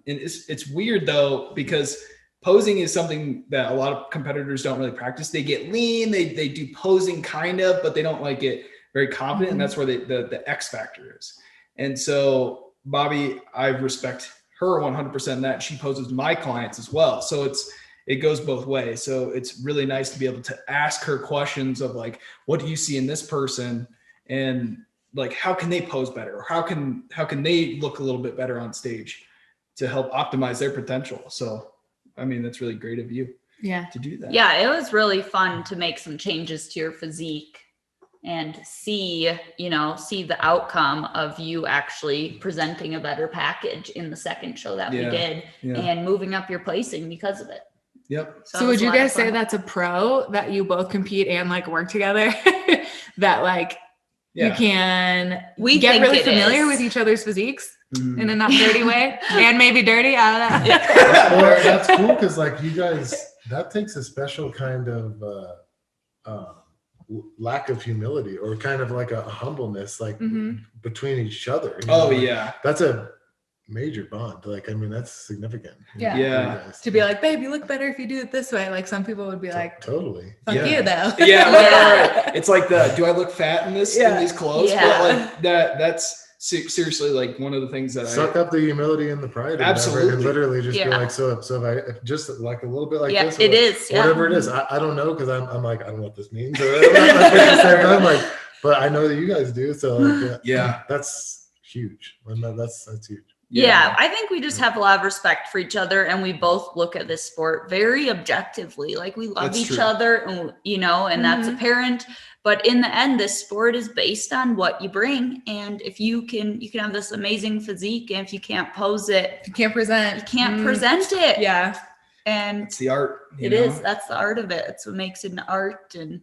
Speaker 2: it's weird though, because posing is something that a lot of competitors don't really practice. They get lean, they do posing kind of, but they don't like get very confident. And that's where the X factor is. And so Bobby, I respect her 100% in that. She poses my clients as well. So it goes both ways. So it's really nice to be able to ask her questions of like, what do you see in this person? And like, how can they pose better? Or how can they look a little bit better on stage to help optimize their potential? So, I mean, that's really great of you to do that.
Speaker 4: Yeah, it was really fun to make some changes to your physique and see the outcome of you actually presenting a better package in the second show that we did and moving up your placing because of it.
Speaker 2: Yep.
Speaker 1: So would you guys say that's a pro that you both compete and like work together? That like you can get really familiar with each other's physiques in a not dirty way and maybe dirty. I don't know.
Speaker 3: Well, that's cool because like you guys, that takes a special kind of lack of humility or kind of like a humbleness, like between each other.
Speaker 2: Oh,
Speaker 3: Like,
Speaker 2: yeah.
Speaker 3: that's a major bond. Like, I mean, that's significant.
Speaker 1: Yeah.
Speaker 3: for you
Speaker 2: Yeah.
Speaker 3: guys.
Speaker 1: To be like, babe, you look better if you do it this way. Like some people would be like,
Speaker 3: Totally.
Speaker 1: fuck
Speaker 2: Yeah.
Speaker 1: you though.
Speaker 2: Yeah, right. It's like do I look fat in this in these clothes?
Speaker 4: Yeah.
Speaker 2: But like that's seriously like one of the things that
Speaker 3: Suck up the humility and the pride.
Speaker 2: Absolutely.
Speaker 3: And literally just be
Speaker 4: Yeah.
Speaker 3: like, so if just like a little bit like this.
Speaker 4: it
Speaker 3: or
Speaker 4: is. Yeah.
Speaker 3: Whatever it is. I don't know. Cause I'm like, I don't know what this means. Or I'm like, but I know that you guys do. So like,
Speaker 2: Yeah.
Speaker 3: that's huge. That's huge.
Speaker 4: Yeah, I think we just have a lot of respect for each other, and we both look at this sport very objectively. Like we love
Speaker 2: That's
Speaker 4: each
Speaker 2: true.
Speaker 4: other, and and that's apparent. But in the end, this sport is based on what you bring, and if you can have this amazing physique, and if you can't pose it,
Speaker 1: You can't present.
Speaker 4: you can't present it.
Speaker 1: Yeah.
Speaker 4: And
Speaker 2: It's the art.
Speaker 4: it is. That's the art of it. It's what makes it an art, and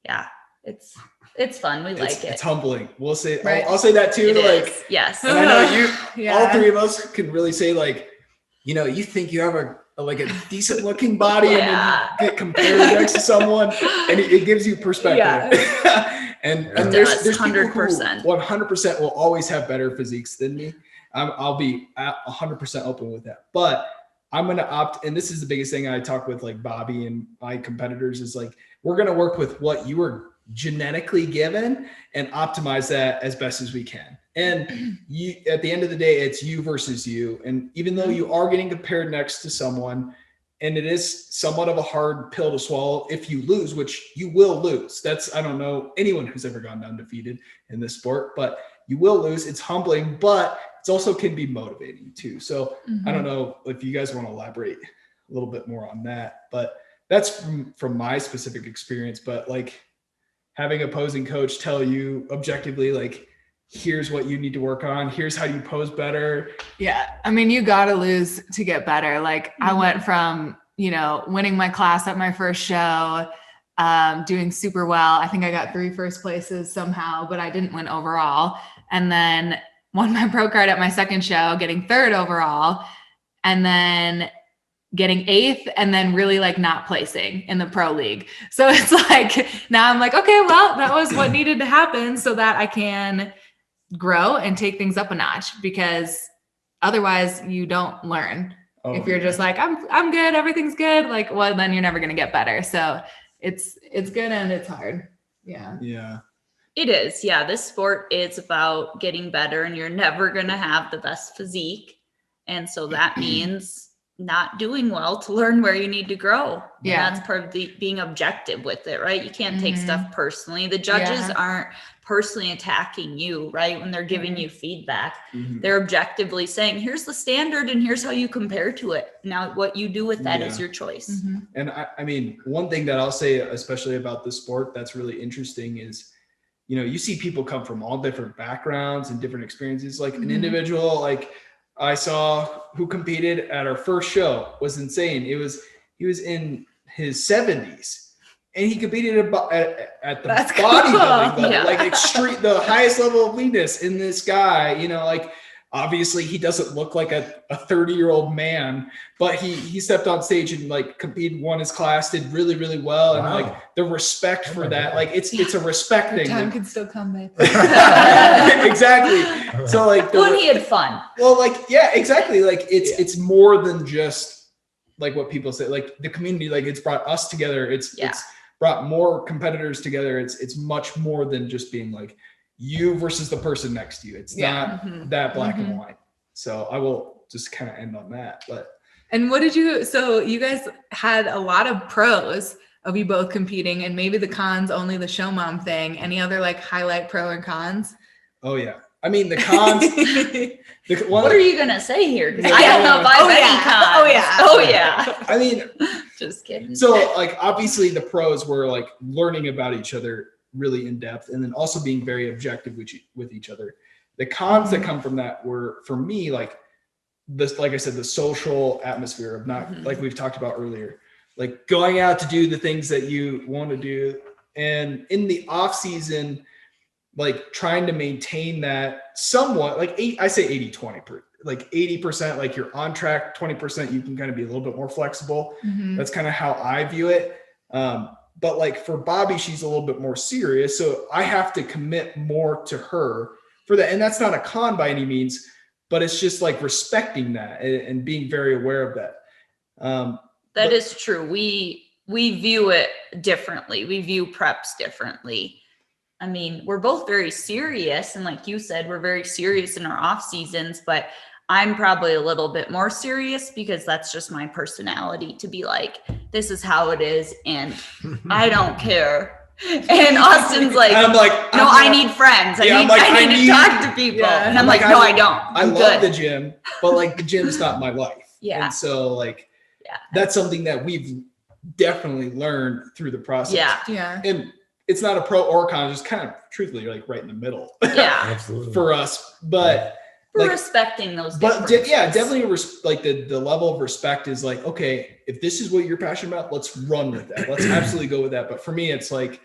Speaker 4: yeah, it's fun. We like it.
Speaker 2: It's humbling. We'll say.
Speaker 1: Right.
Speaker 2: I'll say that too.
Speaker 4: It
Speaker 2: like,
Speaker 4: is. Yes.
Speaker 2: and I know you.
Speaker 1: Yeah.
Speaker 2: All three of us can really say like, you think you have a decent looking body, and then you get compared next to someone, and it gives you perspective.
Speaker 4: Yeah.
Speaker 2: and
Speaker 4: It
Speaker 2: there's
Speaker 4: does,
Speaker 2: people who
Speaker 4: 100%.
Speaker 2: 100% will always have better physiques than me. I'll be 100% open with that. But I'm going to opt, and this is the biggest thing I talk with like Bobby and my competitors is like, we're going to work with what you were genetically given and optimize that as best as we can. And you, at the end of the day, it's you versus you. And even though you are getting compared next to someone, and it is somewhat of a hard pill to swallow if you lose, which you will lose. I don't know anyone who's ever gone undefeated in this sport, but you will lose. It's humbling, but it's also can be motivating too. So I don't know if you guys want to elaborate a little bit more on that, but that's from my specific experience. But like having a posing coach tell you objectively, like, here's what you need to work on. Here's how you pose better.
Speaker 1: Yeah. I mean, you got to lose to get better. Like I went from, winning my class at my first show, doing super well. I think I got 3 first places somehow, but I didn't win overall. And then won my pro card at my second show, getting 3rd overall, and then getting 8th, and then really like not placing in the pro league. So it's like, now I'm like, okay, well, that was what needed to happen so that I can grow and take things up a notch, because otherwise you don't learn. If you're just like, I'm good, everything's good, like, well, then you're never going to get better. So it's good and it's hard. Yeah.
Speaker 2: Yeah.
Speaker 4: It is. Yeah. This sport is about getting better, and you're never going to have the best physique. And so that means not doing well to learn where you need to grow.
Speaker 1: Yeah.
Speaker 4: And that's part of being objective with it, right? You can't take stuff personally. The judges aren't personally attacking you, right? When they're giving you feedback, they're objectively saying, here's the standard and here's how you compare to it. Now, what you do with that is your choice.
Speaker 2: And I mean, one thing that I'll say, especially about this sport, that's really interesting is, you see people come from all different backgrounds and different experiences. Like an individual, like I saw who competed at our first show was insane. He was in his 70s. And he competed at the bodybuilding level, like extreme, the highest level of leanness in this guy, like obviously he doesn't look like a 30-year-old man, but he stepped on stage and like competed, won his class, did really, really well. And like the respect for that, like it's a respect thing.
Speaker 1: Time can still come, babe.
Speaker 2: Exactly. So like,
Speaker 4: When he had fun.
Speaker 2: Well, like, yeah, exactly. Like it's more than just like what people say, like the community, like it's brought us together. It's brought more competitors together. It's much more than just being like you versus the person next to you. It's not that black and white. So I will just kind of end on that.
Speaker 1: And what did so you guys had a lot of pros of you both competing, and maybe the cons, only the show mom thing. Any other like highlight pro and cons?
Speaker 2: Oh yeah. I mean, the cons.
Speaker 4: What are you going to say here? Because I don't know if I have any cons. Oh yeah.
Speaker 2: I mean,
Speaker 4: just kidding.
Speaker 2: So like, obviously the pros were like learning about each other really in depth, and then also being very objective with each other. The cons that come from that were, for me, like this, like I said, the social atmosphere of not like we've talked about earlier, like going out to do the things that you want to do. And in the off season, like trying to maintain that somewhat, like I say 80-20, like 80%, like you're on track, 20% you can kind of be a little bit more flexible. That's kind of how I view it. But like for Bobby, she's a little bit more serious. So I have to commit more to her for that. And that's not a con by any means, but it's just like respecting that and being very aware of that.
Speaker 4: That is true. We view it differently. We view preps differently. I mean, we're both very serious. And like you said, we're very serious in our off seasons, but I'm probably a little bit more serious because that's just my personality to be like, this is how it is. And I don't care. And Austin's like,
Speaker 2: and I'm like,
Speaker 4: no, I need friends. I need to talk to people.
Speaker 2: Yeah.
Speaker 4: And I'm like, no, I don't.
Speaker 2: I love the gym, but like the gym's not my life.
Speaker 4: Yeah.
Speaker 2: And so like, that's something that we've definitely learned through the process.
Speaker 1: Yeah.
Speaker 2: And it's not a pro or con, just kind of truthfully like right in the middle.
Speaker 4: Yeah.
Speaker 3: Absolutely.
Speaker 2: For us, but
Speaker 4: we're
Speaker 2: like,
Speaker 4: respecting those
Speaker 2: differences. Definitely like the level of respect is like, okay, if this is what you're passionate about, let's run with that. Let's absolutely go with that. But for me, it's like,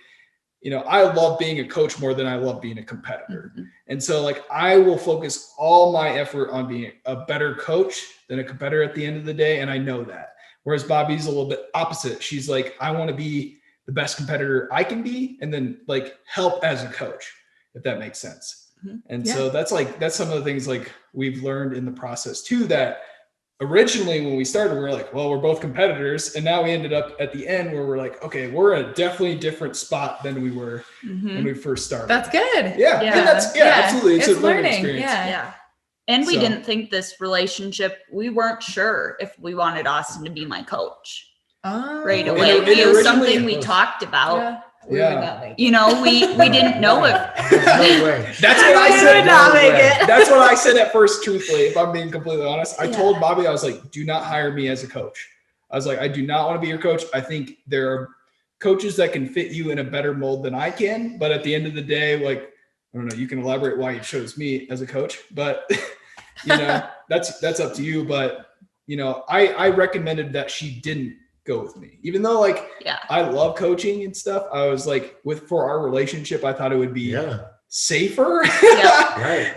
Speaker 2: you know, I love being a coach more than I love being a competitor. Mm-hmm. And so like, I will focus all my effort on being a better coach than a competitor at the end of the day. And I know that. Whereas Bobby's a little bit opposite. She's like, I want to be the best competitor I can be, and then like help as a coach, if that makes sense. Mm-hmm. And so that's some of the things like we've learned in the process too, that originally when we started, we were like, well, we're both competitors. And now we ended up at the end where we're like, okay, we're at a definitely different spot than we were when we first started.
Speaker 1: That's good.
Speaker 2: Yeah. And that's, absolutely. It's a learning experience.
Speaker 4: Yeah. And we didn't think this relationship, we weren't sure if we wanted Austin to be my coach right away. It was something we talked about. You know, we didn't know if.
Speaker 3: No way.
Speaker 2: That's what I said. That's what I said at first, truthfully, if I'm being completely honest. I told Bobby, I was like, do not hire me as a coach. I was like, I do not want to be your coach. I think there are coaches that can fit you in a better mold than I can. But at the end of the day, like, I don't know, you can elaborate why you chose me as a coach, but you know, that's up to you. But, you know, I recommended that she didn't go with me, even though like, I love coaching and stuff. I was like, for our relationship, I thought it would be safer.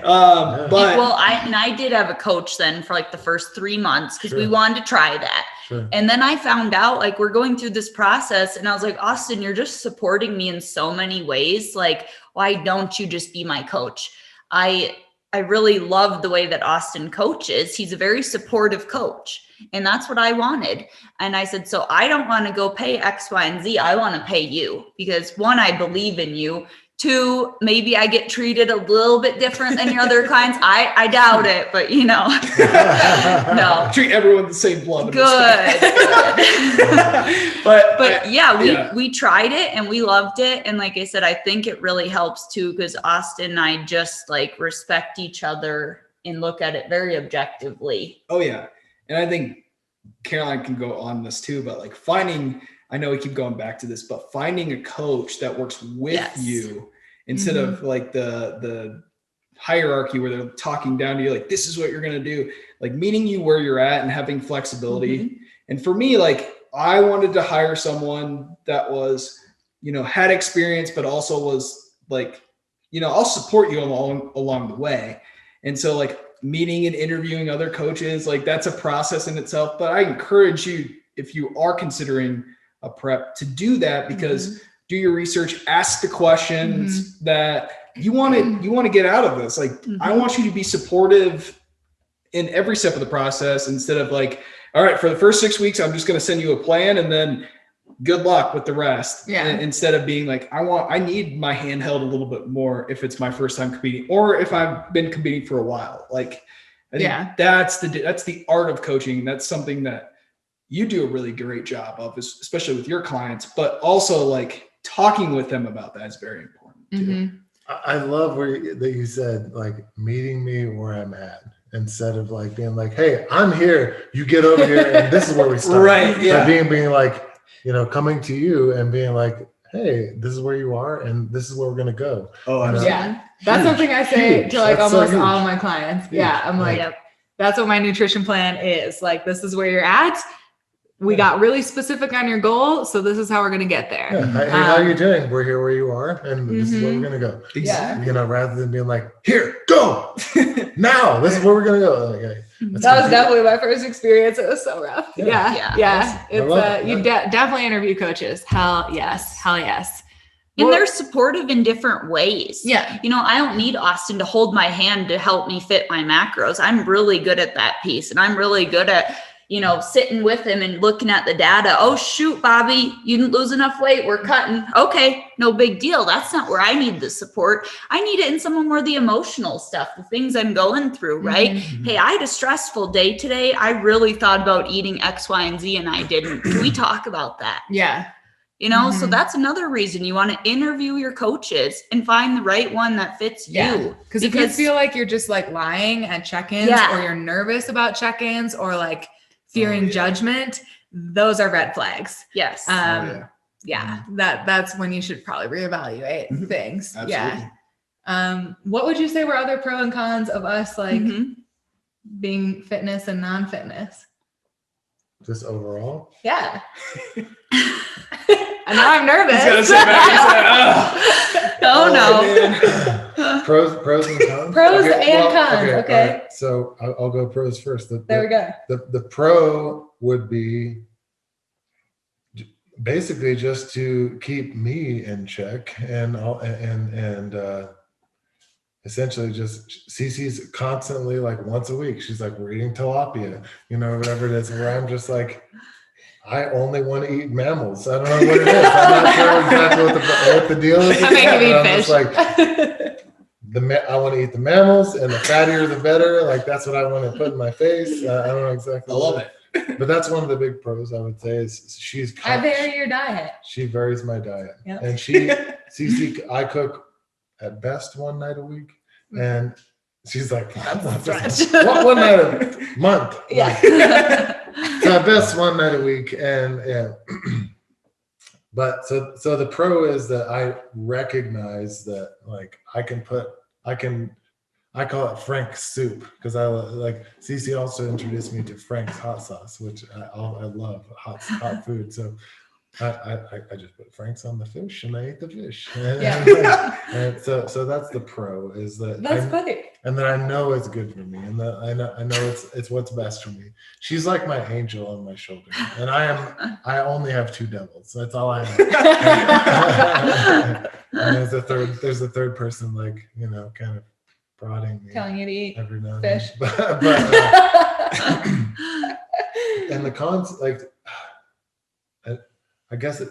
Speaker 4: But
Speaker 2: well,
Speaker 4: I did have a coach then for like the first 3 months because we wanted to try that. And then I found out like we're going through this process and I was like, Austin, you're just supporting me in so many ways. Like, why don't you just be my coach? I really love the way that Austin coaches. He's a very supportive coach. And that's what I wanted. And I said, so I don't want to go pay X, Y, and Z. I want to pay you because 1, I believe in you. 2, maybe I get treated a little bit different than your other clients. I doubt it, but you know, no.
Speaker 2: Treat everyone the same blood.
Speaker 4: Good.
Speaker 2: but
Speaker 4: we tried it and we loved it. And like I said, I think it really helps too, because Austin and I just like respect each other and look at it very objectively.
Speaker 2: Oh yeah. And I think Caroline can go on this too, but like I know we keep going back to this, but finding a coach that works with you instead of like the hierarchy where they're talking down to you, like, this is what you're going to do, like meeting you where you're at and having flexibility. And for me, like, I wanted to hire someone that was, you know, had experience, but also was like, you know, I'll support you along the way. And so like meeting and interviewing other coaches, like that's a process in itself, but I encourage you, if you are considering a prep, to do that, because do your research, ask the questions that you want to get out of this. Like, I want you to be supportive in every step of the process instead of like, all right, for the first 6 weeks, I'm just going to send you a plan and then good luck with the rest. Instead of being like, I need my hand held a little bit more if it's my first time competing or if I've been competing for a while. Like, I think that's the art of coaching. That's something that you do a really great job of, especially with your clients, but also like talking with them about that is very important too.
Speaker 3: I love that you said like meeting me where I'm at instead of like being like, hey, I'm here, you get over here and this is where we start.
Speaker 2: Right. Yeah.
Speaker 3: Being like, you know, coming to you and being like, hey, this is where you are and this is where we're going to go.
Speaker 2: Oh,
Speaker 1: yeah. That's something I say to like almost all of my clients. Yeah. I'm like, that's what my nutrition plan is. Like, this is where you're at. we got really specific on your goal, so this is how we're going to get there.
Speaker 3: Yeah. Hey, how are you doing? We're here where you are, and this is where we're gonna go.
Speaker 1: Yeah.
Speaker 3: You know, rather than being like, here, go now. This is where we're gonna go. Okay.
Speaker 1: That was definitely my first experience. It was so rough.
Speaker 3: Yeah.
Speaker 1: Yeah. It's you
Speaker 3: it.
Speaker 1: definitely interview coaches. Hell yes.
Speaker 4: And they're supportive in different ways.
Speaker 1: Yeah.
Speaker 4: You know, I don't need Austin to hold my hand to help me fit my macros. I'm really good at that piece. And I'm really good at, you know, sitting with him and looking at the data. Oh, shoot, Bobby, you didn't lose enough weight. We're cutting. Okay, no big deal. That's not where I need the support. I need it in some more of the emotional stuff, the things I'm going through, right? Hey, I had a stressful day today. I really thought about eating X, Y, and Z, and I didn't. Can we talk about that?
Speaker 1: Yeah.
Speaker 4: You know, so that's another reason you want to interview your coaches and find the right one that fits you.
Speaker 1: Because if you feel like you're just like lying at check-ins or you're nervous about check-ins or like fearing judgment, those are red flags.
Speaker 4: Yes.
Speaker 1: That's when you should probably reevaluate things.
Speaker 2: Absolutely.
Speaker 1: Yeah. What would you say were other pro and cons of us like being fitness and non-fitness?
Speaker 3: Just overall.
Speaker 1: Yeah. And now I'm nervous.
Speaker 2: He's gonna sit back. He's like,
Speaker 4: Oh, no.
Speaker 3: Pros and cons.
Speaker 1: Pros and cons. Okay.
Speaker 3: All right. So I'll go pros first.
Speaker 1: There we go.
Speaker 3: The pro would be basically just to keep me in check and essentially just Cece's constantly like once a week. She's like, we're eating tilapia, you know, whatever it is. Where I'm just like, I only want to eat mammals. I don't know what it is. I'm not sure exactly what the deal is.
Speaker 1: I make you eat fish.
Speaker 3: I want to eat the mammals, and the fattier the better. Like that's what I want to put in my face. I don't know exactly.
Speaker 2: I love it.
Speaker 3: But that's one of the big pros I would say is she's.
Speaker 1: I vary your diet.
Speaker 3: She varies my diet,
Speaker 1: Yep.
Speaker 3: and Cece, I cook at best one night a week, and she's like, one night a month.
Speaker 1: Yeah.
Speaker 3: So at best one night a week, and but so the pro is that I recognize that like I call it Frank's soup because I like Cece also introduced me to Frank's hot sauce, which I love hot food. So I just put Frank's on the fish and I ate the fish. And so that's the pro is that
Speaker 1: That's funny.
Speaker 3: and that I know it's good for me, and that I know it's what's best for me. She's like my angel on my shoulder, and I only have two devils. That's all I have. And there's a third person, like, you know, kind of prodding me,
Speaker 1: Telling you to eat
Speaker 3: every now and
Speaker 1: fish.
Speaker 3: then. And the cons, like, I guess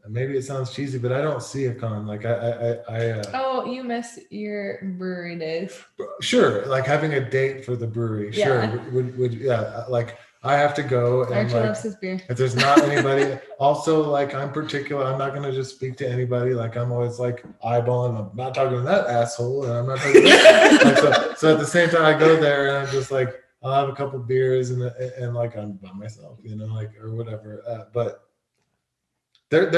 Speaker 3: maybe it sounds cheesy, but I don't see a con. Like
Speaker 1: Oh, you miss your brewery days.
Speaker 3: Sure, like having a date for the brewery.
Speaker 1: Yeah.
Speaker 3: Sure, would like I have to go and
Speaker 1: Archie
Speaker 3: like
Speaker 1: loves his beer.
Speaker 3: if there's not anybody. Also, like I'm particular. I'm not going to just speak to anybody. Like I'm always like eyeballing. I'm not talking to that asshole, and I'm not talking to that. Like, so at the same time, I go there and I'm just like I'll have a couple beers and like I'm by myself, you know, like or whatever. But there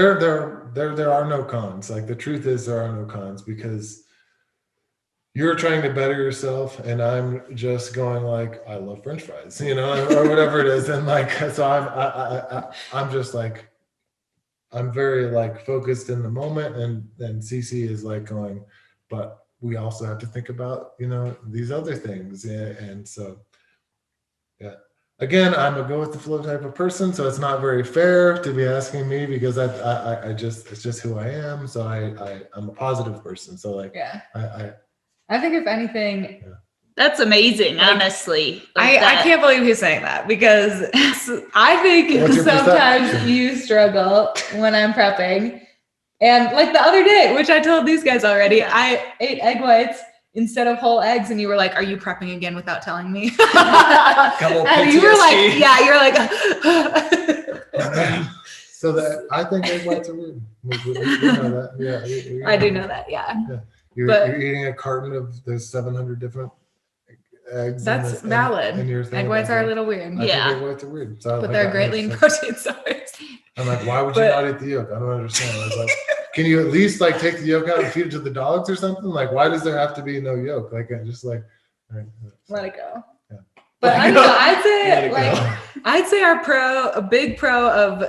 Speaker 3: are no cons. Like the truth is there are no cons because you're trying to better yourself and I'm just going like, I love French fries, you know, or whatever it is. And like, so I'm just like, I'm very like focused in the moment and Cece is like going, but we also have to think about, you know, these other things. And so, yeah. Again, I'm a go with the flow type of person, so it's not very fair to be asking me because I just it's just who I am. So I'm a positive person. So like
Speaker 1: Yeah.
Speaker 3: I
Speaker 1: think if anything,
Speaker 4: That's amazing, honestly.
Speaker 1: I can't believe he's saying that because I think
Speaker 3: What's your
Speaker 1: sometimes
Speaker 3: perception?
Speaker 1: you struggle when I'm prepping. And like the other day, which I told these guys already, I ate egg whites instead of whole eggs, and you were like, "Are you prepping again without telling me?" And you were like, "Yeah," you're like.
Speaker 3: So that I think egg whites are weird. We know that. Yeah,
Speaker 1: I do know that. Yeah,
Speaker 3: you're eating a carton of there's 700 different eggs.
Speaker 1: that's valid.
Speaker 3: And
Speaker 1: Egg whites are a little weird,
Speaker 3: I think egg whites are weird. So
Speaker 1: but they're great lean protein source.
Speaker 3: I'm like, why would you not eat the yolk? I don't understand. I was like, can you at least like take the yolk out and feed it to the dogs or something? Like, why does there have to be no yolk? Like, I just like,
Speaker 1: Let it go.
Speaker 3: Yeah.
Speaker 1: But I don't know, I'd say like I'd say a big pro of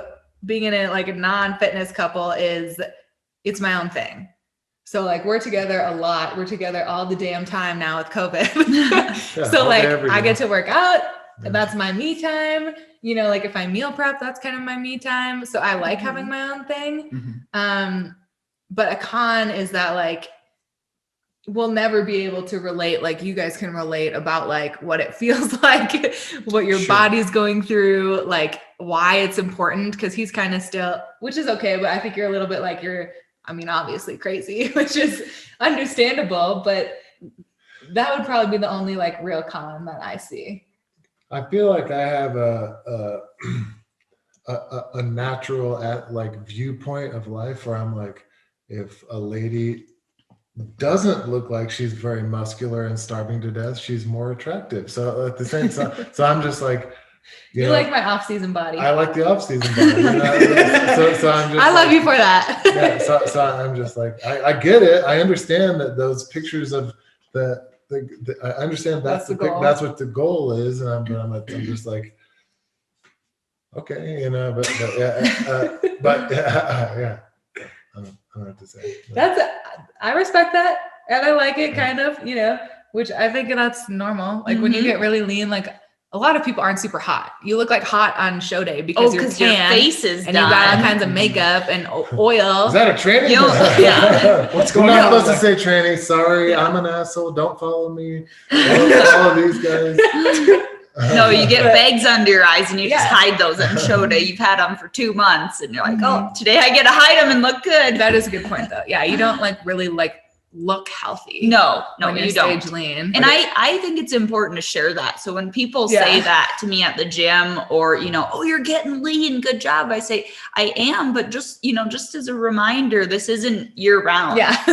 Speaker 1: being in a non-fitness couple is it's my own thing. So like we're together a lot. We're together all the damn time now with COVID. So like I get to work out.
Speaker 3: Yeah.
Speaker 1: That's my me time. You know, like if I meal prep, that's kind of my me time. So I like having my own thing. But a con is that like we'll never be able to relate like you guys can relate about like what it feels like, what your body's going through, like why it's important, because he's kind of still, which is okay, but I think you're a little bit like obviously crazy, which is understandable, but that would probably be the only like real con that I see.
Speaker 3: I feel like I have a natural viewpoint of life where I'm like, if a lady doesn't look like she's very muscular and starving to death, she's more attractive. So at the same time, so I'm just like,
Speaker 1: you like my off-season body.
Speaker 3: I like the off-season body. So I'm just.
Speaker 1: I love you for that.
Speaker 3: Yeah. So I'm just like, I get it. I understand that those pictures of I understand that's that's what the goal is, and I'm just like, okay, you know, but yeah. I don't know what to say.
Speaker 1: I respect that, and I like it kind of, you know, which I think that's normal. Like when you get really lean, like a lot of people aren't super hot. You look like hot on show day because your
Speaker 4: face is
Speaker 1: and
Speaker 4: done.
Speaker 1: you got all kinds of makeup and oil.
Speaker 3: Is that a tranny?
Speaker 4: Yeah.
Speaker 2: What's going on?
Speaker 3: You're not supposed to say tranny. Sorry, I'm an asshole. Don't follow me. Don't follow these guys.
Speaker 4: No, you get bags under your eyes and you just hide those on show day. You've had them for 2 months and you're like, oh, today I get to hide them and look good.
Speaker 1: That is a good point though. Yeah, you don't like really like look healthy.
Speaker 4: No,
Speaker 1: when
Speaker 4: you don't.
Speaker 1: Stage lean.
Speaker 4: And I think it's important to share that. So when people say that to me at the gym or, you know, oh, you're getting lean, good job. I say, I am, but just, you know, just as a reminder, this isn't year round.
Speaker 1: Yeah.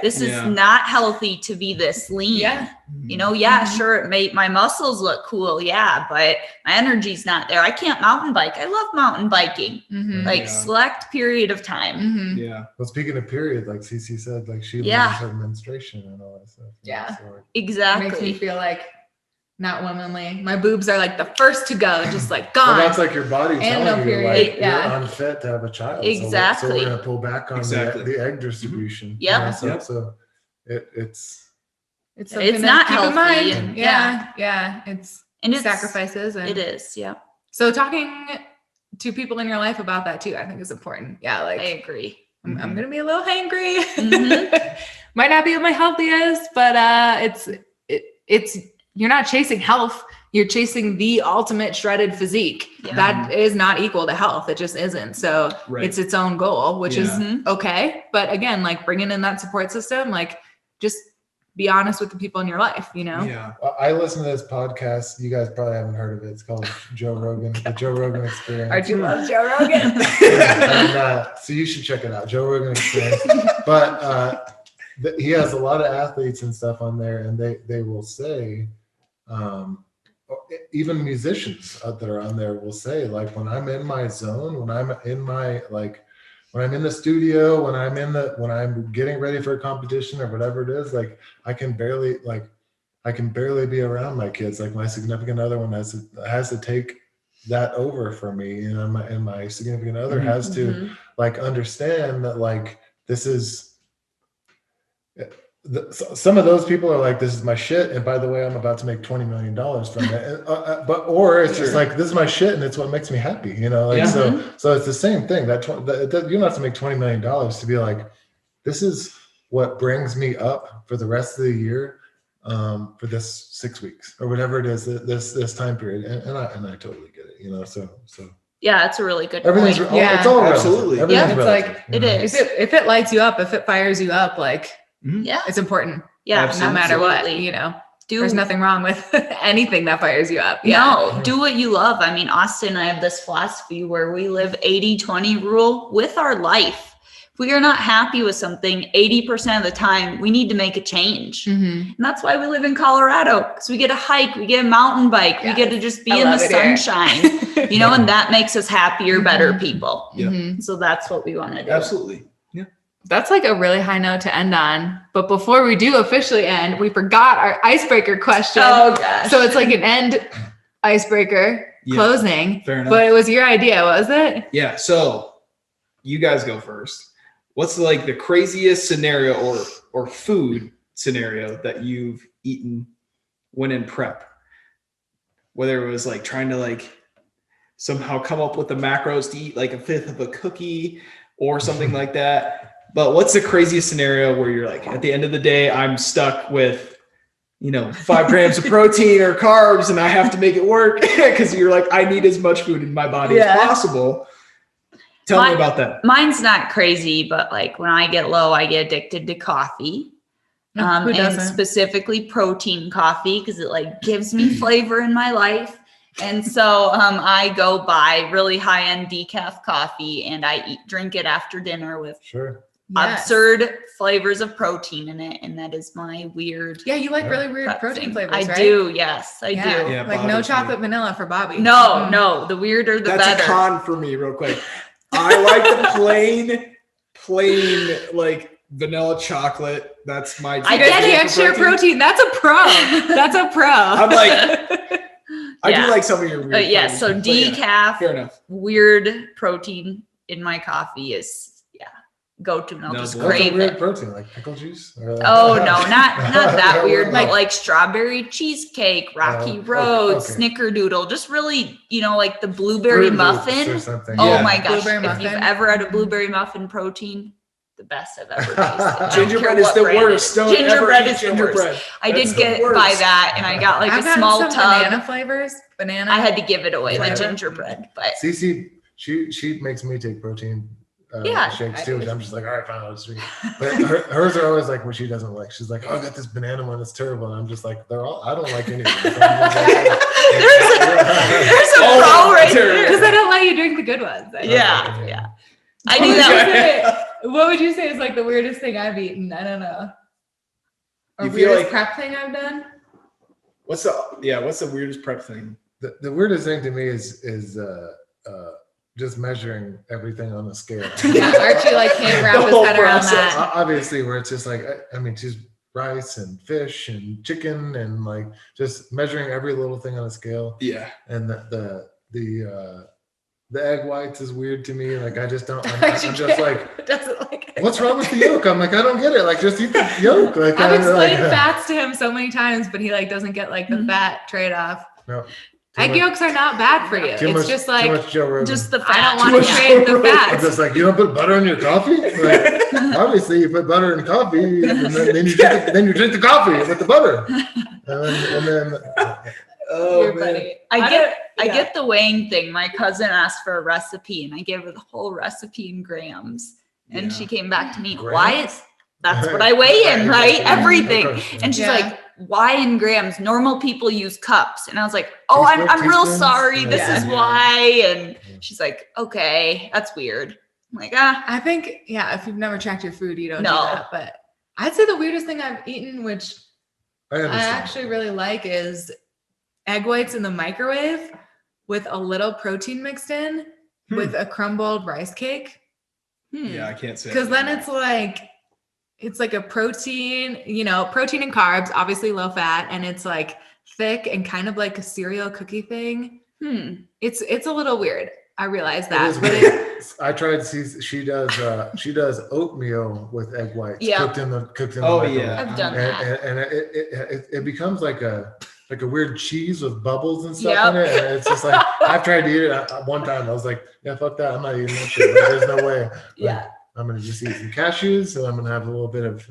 Speaker 4: This is not healthy to be this lean. Yeah. You know, sure, it made my muscles look cool. Yeah. But my energy's not there. I can't mountain bike. I love mountain biking. Select period of time.
Speaker 2: Yeah.
Speaker 3: Well, speaking of period, like Cece said, like she loves her menstruation and all that stuff.
Speaker 1: Yeah.
Speaker 3: So,
Speaker 4: exactly.
Speaker 1: It makes me feel like not womanly. My boobs are like the first to go, just like gone.
Speaker 3: Well, that's like your body telling you
Speaker 1: period.
Speaker 3: like you're unfit to have a child.
Speaker 4: Exactly.
Speaker 3: So we're going to pull back on the egg distribution.
Speaker 4: Yep.
Speaker 3: You know? So it's
Speaker 4: not
Speaker 1: keep in
Speaker 4: healthy.
Speaker 1: mind. Yeah. It's sacrifices. And
Speaker 4: it is. Yeah.
Speaker 1: So talking to people in your life about that too, I think is important. Yeah. Like
Speaker 4: I agree.
Speaker 1: I'm going to be a little hangry. Might not be my healthiest, but it's you're not chasing health. You're chasing the ultimate shredded physique. Yeah. That is not equal to health. It just isn't. So it's its own goal, which is okay. But again, like bringing in that support system, like just be honest with the people in your life, you know?
Speaker 2: Yeah.
Speaker 3: I listen to this podcast. You guys probably haven't heard of it. It's called Joe Rogan, the Joe Rogan Experience.
Speaker 1: Archie loves Joe Rogan.
Speaker 3: And, so you should check it out, Joe Rogan Experience. But he has a lot of athletes and stuff on there, and they will say, even musicians that are on there will say, like, when I'm in my zone, when I'm in my when I'm in the studio, when I'm getting ready for a competition or whatever it is, like I can barely be around my kids. Like my significant other one has to take that over for me, you know, and my significant other has to like understand that like this is. Some of those people are like, this is my shit, and by the way, I'm about to make $20 million from it. Or it's just like, this is my shit, and it's what makes me happy, you know. Like so it's the same thing. That you don't have to make $20 million to be like, this is what brings me up for the rest of the year, for this 6 weeks or whatever it is, this time period, and I totally get it, you know. So.
Speaker 4: Yeah, it's a really good
Speaker 3: point. It's all
Speaker 2: absolutely.
Speaker 3: Everything's
Speaker 1: it's
Speaker 3: relative,
Speaker 1: like it is. If it lights you up, if it fires you up, like.
Speaker 4: Yeah,
Speaker 1: it's important.
Speaker 4: Yeah,
Speaker 1: no matter what, you know, there's nothing wrong with anything that fires you up.
Speaker 4: No, do what you love. I mean, Austin and I have this philosophy where we live 80-20 rule with our life. If we are not happy with something 80% of the time, we need to make a change. And that's why we live in Colorado, because we get to hike, we get a mountain bike, we get to just be in the sunshine, you know, and that makes us happier, better people. So that's what we want to do.
Speaker 2: Absolutely.
Speaker 1: That's like a really high note to end on. But before we do officially end, we forgot our icebreaker question.
Speaker 4: Oh, gosh.
Speaker 1: So it's like an end icebreaker. closing,
Speaker 2: fair enough.
Speaker 1: but it was your idea, was it?
Speaker 2: Yeah. So you guys go first. What's like the craziest scenario or food scenario that you've eaten when in prep? Whether it was like trying to like somehow come up with the macros to eat like a fifth of a cookie or something like that. But what's the craziest scenario where you're like, at the end of the day, I'm stuck with, 5 grams of protein or carbs and I have to make it work because you're like, I need as much food in my body as possible. Tell me about that.
Speaker 4: Mine's not crazy, but like when I get low, I get addicted to coffee.
Speaker 1: Who
Speaker 4: And
Speaker 1: doesn't?
Speaker 4: specifically protein coffee because it like gives me flavor in my life. And so I go buy really high-end decaf coffee and I drink it after dinner with absurd flavors of protein in it. And that is my weird.
Speaker 1: Yeah, you like really weird protein flavors,
Speaker 4: I
Speaker 1: right?
Speaker 4: do. Yes, I do.
Speaker 2: Yeah,
Speaker 1: like no chocolate vanilla for Bobby.
Speaker 4: No, the weirder the
Speaker 2: That's
Speaker 4: better.
Speaker 2: a con for me real quick. I like the plain like vanilla chocolate. That's my.
Speaker 1: I can't share protein. That's a pro. That's a pro.
Speaker 2: I'm like, I do like some of your weird.
Speaker 4: So decaf,
Speaker 2: fair enough.
Speaker 4: Weird protein in my coffee is go-to, and I'll just crave
Speaker 3: weird
Speaker 4: it.
Speaker 3: protein, like pickle juice? Or like...
Speaker 4: Oh no, not that weird, but like strawberry cheesecake, Rocky Road,
Speaker 3: okay.
Speaker 4: Snickerdoodle, just really, like the blueberry muffin.
Speaker 3: Or something.
Speaker 4: Oh my gosh,
Speaker 1: Blueberry
Speaker 4: if
Speaker 1: muffin.
Speaker 4: you've ever had a blueberry muffin protein, the best I've ever tasted. I don't
Speaker 2: Gingerbread
Speaker 4: care
Speaker 2: is
Speaker 4: what
Speaker 2: the
Speaker 4: brand it
Speaker 2: worst.
Speaker 4: is.
Speaker 2: Don't
Speaker 4: Gingerbread
Speaker 2: ever eat
Speaker 4: is the
Speaker 2: gingerbread.
Speaker 4: worst. I
Speaker 2: That's
Speaker 4: did
Speaker 2: the
Speaker 4: get
Speaker 2: worst.
Speaker 4: by that, and I got like
Speaker 1: I've
Speaker 4: a
Speaker 1: gotten
Speaker 4: small
Speaker 1: some
Speaker 4: tub.
Speaker 1: banana flavors. Banana.
Speaker 4: I had to give it away, the
Speaker 3: Yeah.
Speaker 4: gingerbread, but
Speaker 3: Cece, she makes me take protein shakes too, and I'm just like, all right, fine, I'll just drink. But hers are always like what she doesn't like. She's like, oh, I got this banana one, it's terrible, and I'm just like, I don't like any of them. So I'm just like,
Speaker 4: there's a pro right there.
Speaker 1: Because they don't let you drink the good ones.
Speaker 4: Yeah. I
Speaker 1: What
Speaker 4: do
Speaker 1: would
Speaker 4: that.
Speaker 1: What would you say is like the weirdest thing I've eaten? I don't know. Or
Speaker 2: You feel
Speaker 1: weirdest
Speaker 2: like-
Speaker 1: prep thing I've done?
Speaker 2: What's the weirdest prep thing?
Speaker 3: the weirdest thing to me is just measuring everything on the scale.
Speaker 1: Yeah, Archie like can't wrap his head around that.
Speaker 3: Obviously, where it's just like, I mean, just rice and fish and chicken and like just measuring every little thing on a scale.
Speaker 2: Yeah.
Speaker 3: And the egg whites is weird to me. Like I just don't. I'm just like,
Speaker 1: doesn't like it.
Speaker 3: what's wrong with the yolk? I'm like, I don't get it. Like just eat the yolk. Like
Speaker 1: I've explained
Speaker 3: like,
Speaker 1: fats to him so many times, but he like doesn't get like the fat trade off.
Speaker 3: No.
Speaker 1: Egg yolks are not bad for you. It's just like
Speaker 3: too much Joe Rogan.
Speaker 4: Just the
Speaker 1: I
Speaker 4: fat.
Speaker 1: don't want to trade the
Speaker 3: I'm
Speaker 1: fats.
Speaker 3: just like, you don't put butter in your coffee? Like, obviously, you put butter in coffee, and then you drink the coffee with the butter. And then
Speaker 1: You're funny.
Speaker 4: I get the weighing thing. My cousin asked for a recipe, and I gave her the whole recipe in grams. And she came back to me,
Speaker 3: Grams?
Speaker 4: That's what I weigh in, right? Everything.
Speaker 3: Of course.
Speaker 4: And she's
Speaker 1: Yeah.
Speaker 4: like, why in grams? Normal people use cups. And I was like, oh, I'm real
Speaker 3: Teaspoons?
Speaker 4: sorry. This
Speaker 3: Yeah.
Speaker 4: is why. And she's like, okay, that's weird. I'm like,
Speaker 1: I think, if you've never tracked your food, you don't do
Speaker 4: No.
Speaker 1: that. But I'd say the weirdest thing I've eaten, which
Speaker 3: I
Speaker 1: I
Speaker 3: understand.
Speaker 1: actually really like, is egg whites in the microwave with a little protein mixed in with a crumbled rice cake.
Speaker 2: Yeah, I can't say.
Speaker 1: Because then it's like a protein, protein and carbs, obviously low fat, and it's like thick and kind of like a cereal cookie thing. It's a little weird. I realize that.
Speaker 3: It is
Speaker 1: But
Speaker 3: weird. I tried to see she does oatmeal with egg whites cooked in the microwave.
Speaker 2: yeah.
Speaker 4: I've done that.
Speaker 3: And it becomes like a weird cheese with bubbles and stuff in it. And it's just like, I've tried to eat it one time. I was like, yeah, fuck that. I'm not eating that shit. Like, there's no way. Like,
Speaker 4: Yeah.
Speaker 3: I'm going to just eat some cashews, and I'm going to have a little bit of,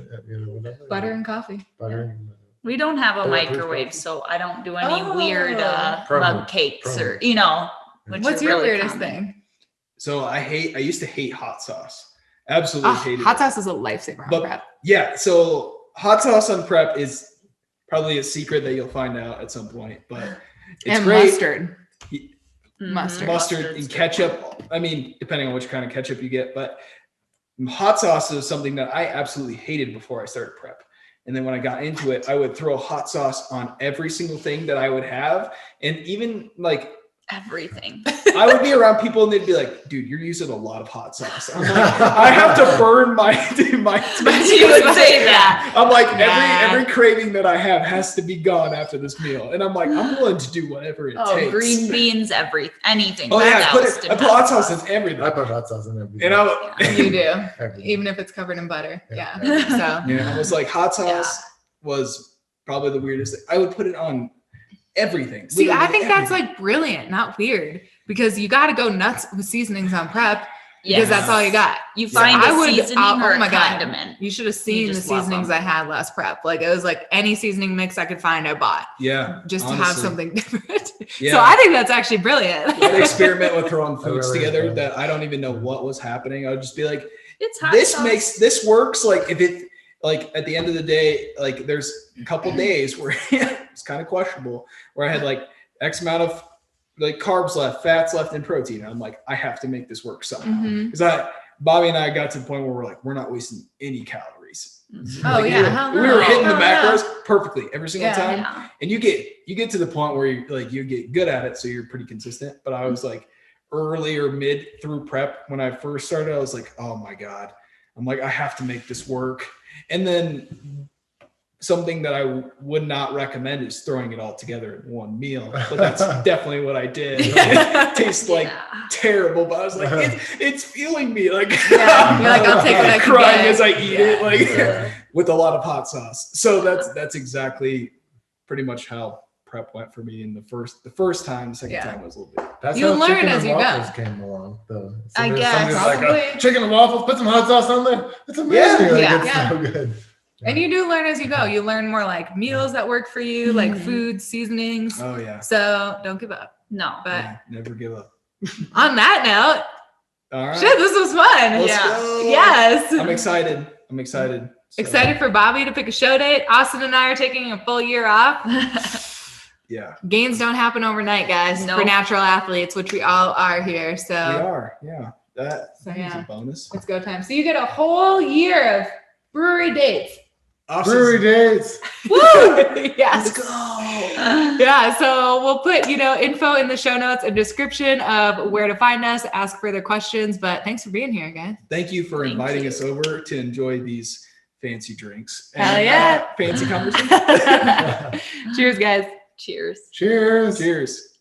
Speaker 3: whatever.
Speaker 1: butter and coffee.
Speaker 3: Butter.
Speaker 4: We don't have a
Speaker 3: Bulletproof
Speaker 4: microwave,
Speaker 3: coffee.
Speaker 4: so I don't do any weird
Speaker 3: Problem.
Speaker 4: mug cakes or, which
Speaker 1: What's
Speaker 4: are
Speaker 1: your
Speaker 4: really
Speaker 1: weirdest
Speaker 4: common.
Speaker 1: thing?
Speaker 2: So I used to hate hot sauce. Absolutely hated
Speaker 1: Hot
Speaker 2: it.
Speaker 1: sauce is a lifesaver on
Speaker 2: But-
Speaker 1: prep.
Speaker 2: Yeah, so hot sauce on prep is probably a secret that you'll find out at some point, but it's
Speaker 1: And
Speaker 2: great.
Speaker 1: mustard.
Speaker 4: Mhm.
Speaker 1: Mustard.
Speaker 2: Mustard and ketchup. I mean, depending on which kind of ketchup you get, but hot sauce is something that I absolutely hated before I started prep. And then when I got into it, I would throw hot sauce on every single thing that I would have. And even like
Speaker 4: Everything.
Speaker 2: I would be around people and they'd be like, dude, you're using a lot of hot sauce. I'm like, I have to burn my
Speaker 4: You would say that.
Speaker 2: I'm like,
Speaker 1: Nah.
Speaker 2: every craving that I have has to be gone after this meal. And I'm like, I'm willing to do whatever it takes.
Speaker 4: Green beans, anything.
Speaker 2: Oh yeah, I
Speaker 4: Doused
Speaker 2: put
Speaker 4: in
Speaker 2: hot sauce in everything.
Speaker 3: I put hot sauce in everything.
Speaker 2: And I
Speaker 1: You do,
Speaker 3: Everything.
Speaker 1: even if it's covered in butter.
Speaker 3: Yeah.
Speaker 1: Yeah. So
Speaker 2: I was like, hot sauce was probably the weirdest thing. I would put it on everything.
Speaker 1: see, I
Speaker 2: literally
Speaker 1: think that's
Speaker 2: everything.
Speaker 1: like brilliant, not weird, because you got to go nuts with seasonings on prep because
Speaker 4: Yes.
Speaker 1: that's all you got.
Speaker 4: You find
Speaker 1: I
Speaker 4: a
Speaker 1: would-
Speaker 4: seasoning
Speaker 1: oh
Speaker 4: or
Speaker 1: my
Speaker 4: a
Speaker 1: God.
Speaker 4: condiment.
Speaker 1: You should have seen the
Speaker 4: just love
Speaker 1: seasonings
Speaker 4: them.
Speaker 1: I had last prep. Like it was like any seasoning mix I could find, I bought
Speaker 2: Yeah.
Speaker 1: just to have
Speaker 2: honestly.
Speaker 1: something different.
Speaker 2: Yeah.
Speaker 1: So I think that's actually brilliant.
Speaker 2: I'd experiment with throwing foods
Speaker 3: really
Speaker 2: together
Speaker 3: is.
Speaker 2: that I don't even know what was happening. I would just be like,
Speaker 4: It's hot
Speaker 2: this
Speaker 4: sauce.
Speaker 2: this works. Like if it, like at the end of the day, like there's a couple days where it's kind of questionable, where I had like X amount of like carbs left, fats left, and protein. And I'm like, I have to make this work somehow.
Speaker 1: Mhm.
Speaker 2: Because Bobby and I got to the point where we're like, we're not wasting any calories.
Speaker 1: Oh
Speaker 2: Like,
Speaker 1: yeah, hell
Speaker 2: we
Speaker 1: no.
Speaker 2: were hitting the
Speaker 1: Hell no.
Speaker 2: macros perfectly every single
Speaker 1: Yeah.
Speaker 2: time.
Speaker 4: Yeah.
Speaker 2: And you get to the point where you get good at it, so you're pretty consistent. But I was like early or mid through prep when I first started, I was like, oh my God. I'm like, I have to make this work. And then something that I would not recommend is throwing it all together in one meal. But that's definitely what I did. It tastes like
Speaker 4: Yeah.
Speaker 2: terrible, but I was like, it's fueling me. Like,
Speaker 1: Yeah, you're like, I'll take what I can
Speaker 2: crying
Speaker 1: get.
Speaker 2: as I eat it, like
Speaker 3: Yeah.
Speaker 2: with a lot of hot sauce. So that's exactly pretty much how prep went for me in the first time. The second
Speaker 1: Yeah.
Speaker 2: time was a little bit.
Speaker 3: That's
Speaker 1: You
Speaker 3: how
Speaker 1: learn
Speaker 3: chicken
Speaker 1: as
Speaker 3: and
Speaker 1: you go.
Speaker 3: waffles came along, though.
Speaker 4: I
Speaker 3: there's
Speaker 4: guess,
Speaker 3: somebody's like,
Speaker 1: probably.
Speaker 3: chicken and waffles, put some hot sauce on there. It's amazing.
Speaker 2: Yeah.
Speaker 3: Like,
Speaker 1: Yeah.
Speaker 3: it's
Speaker 1: Yeah.
Speaker 3: so good.
Speaker 1: And you do learn as you go. You learn more like meals that work for you, like food, seasonings.
Speaker 2: Oh yeah.
Speaker 1: So don't give up.
Speaker 4: No.
Speaker 1: But
Speaker 2: Yeah, never give up.
Speaker 1: on that note,
Speaker 2: All right.
Speaker 1: shit, this was fun.
Speaker 2: Let's
Speaker 4: Yeah.
Speaker 2: go.
Speaker 1: Yes.
Speaker 2: I'm excited. So,
Speaker 1: Excited for Bobby to pick a show date. Austin and I are taking a full year off.
Speaker 2: Yeah.
Speaker 1: Gains don't happen overnight, guys.
Speaker 4: No.
Speaker 1: For natural athletes, which we all are here. So
Speaker 2: We are. Yeah. That
Speaker 1: So,
Speaker 2: is
Speaker 1: yeah.
Speaker 2: a bonus.
Speaker 1: it's go time. So you get a whole year of brewery dates.
Speaker 3: Brewery dates.
Speaker 1: Woo! Yes.
Speaker 2: Let's go.
Speaker 1: Yeah, so we'll put, info in the show notes, a description of where to find us, ask further questions, but thanks for being here, guys.
Speaker 2: Thank you for
Speaker 4: Thank
Speaker 2: inviting
Speaker 4: you.
Speaker 2: us over to enjoy these fancy drinks.
Speaker 1: Hell
Speaker 2: and,
Speaker 1: yeah.
Speaker 2: fancy conversation.
Speaker 1: Cheers, guys.
Speaker 4: Cheers.
Speaker 3: Cheers.
Speaker 2: Cheers.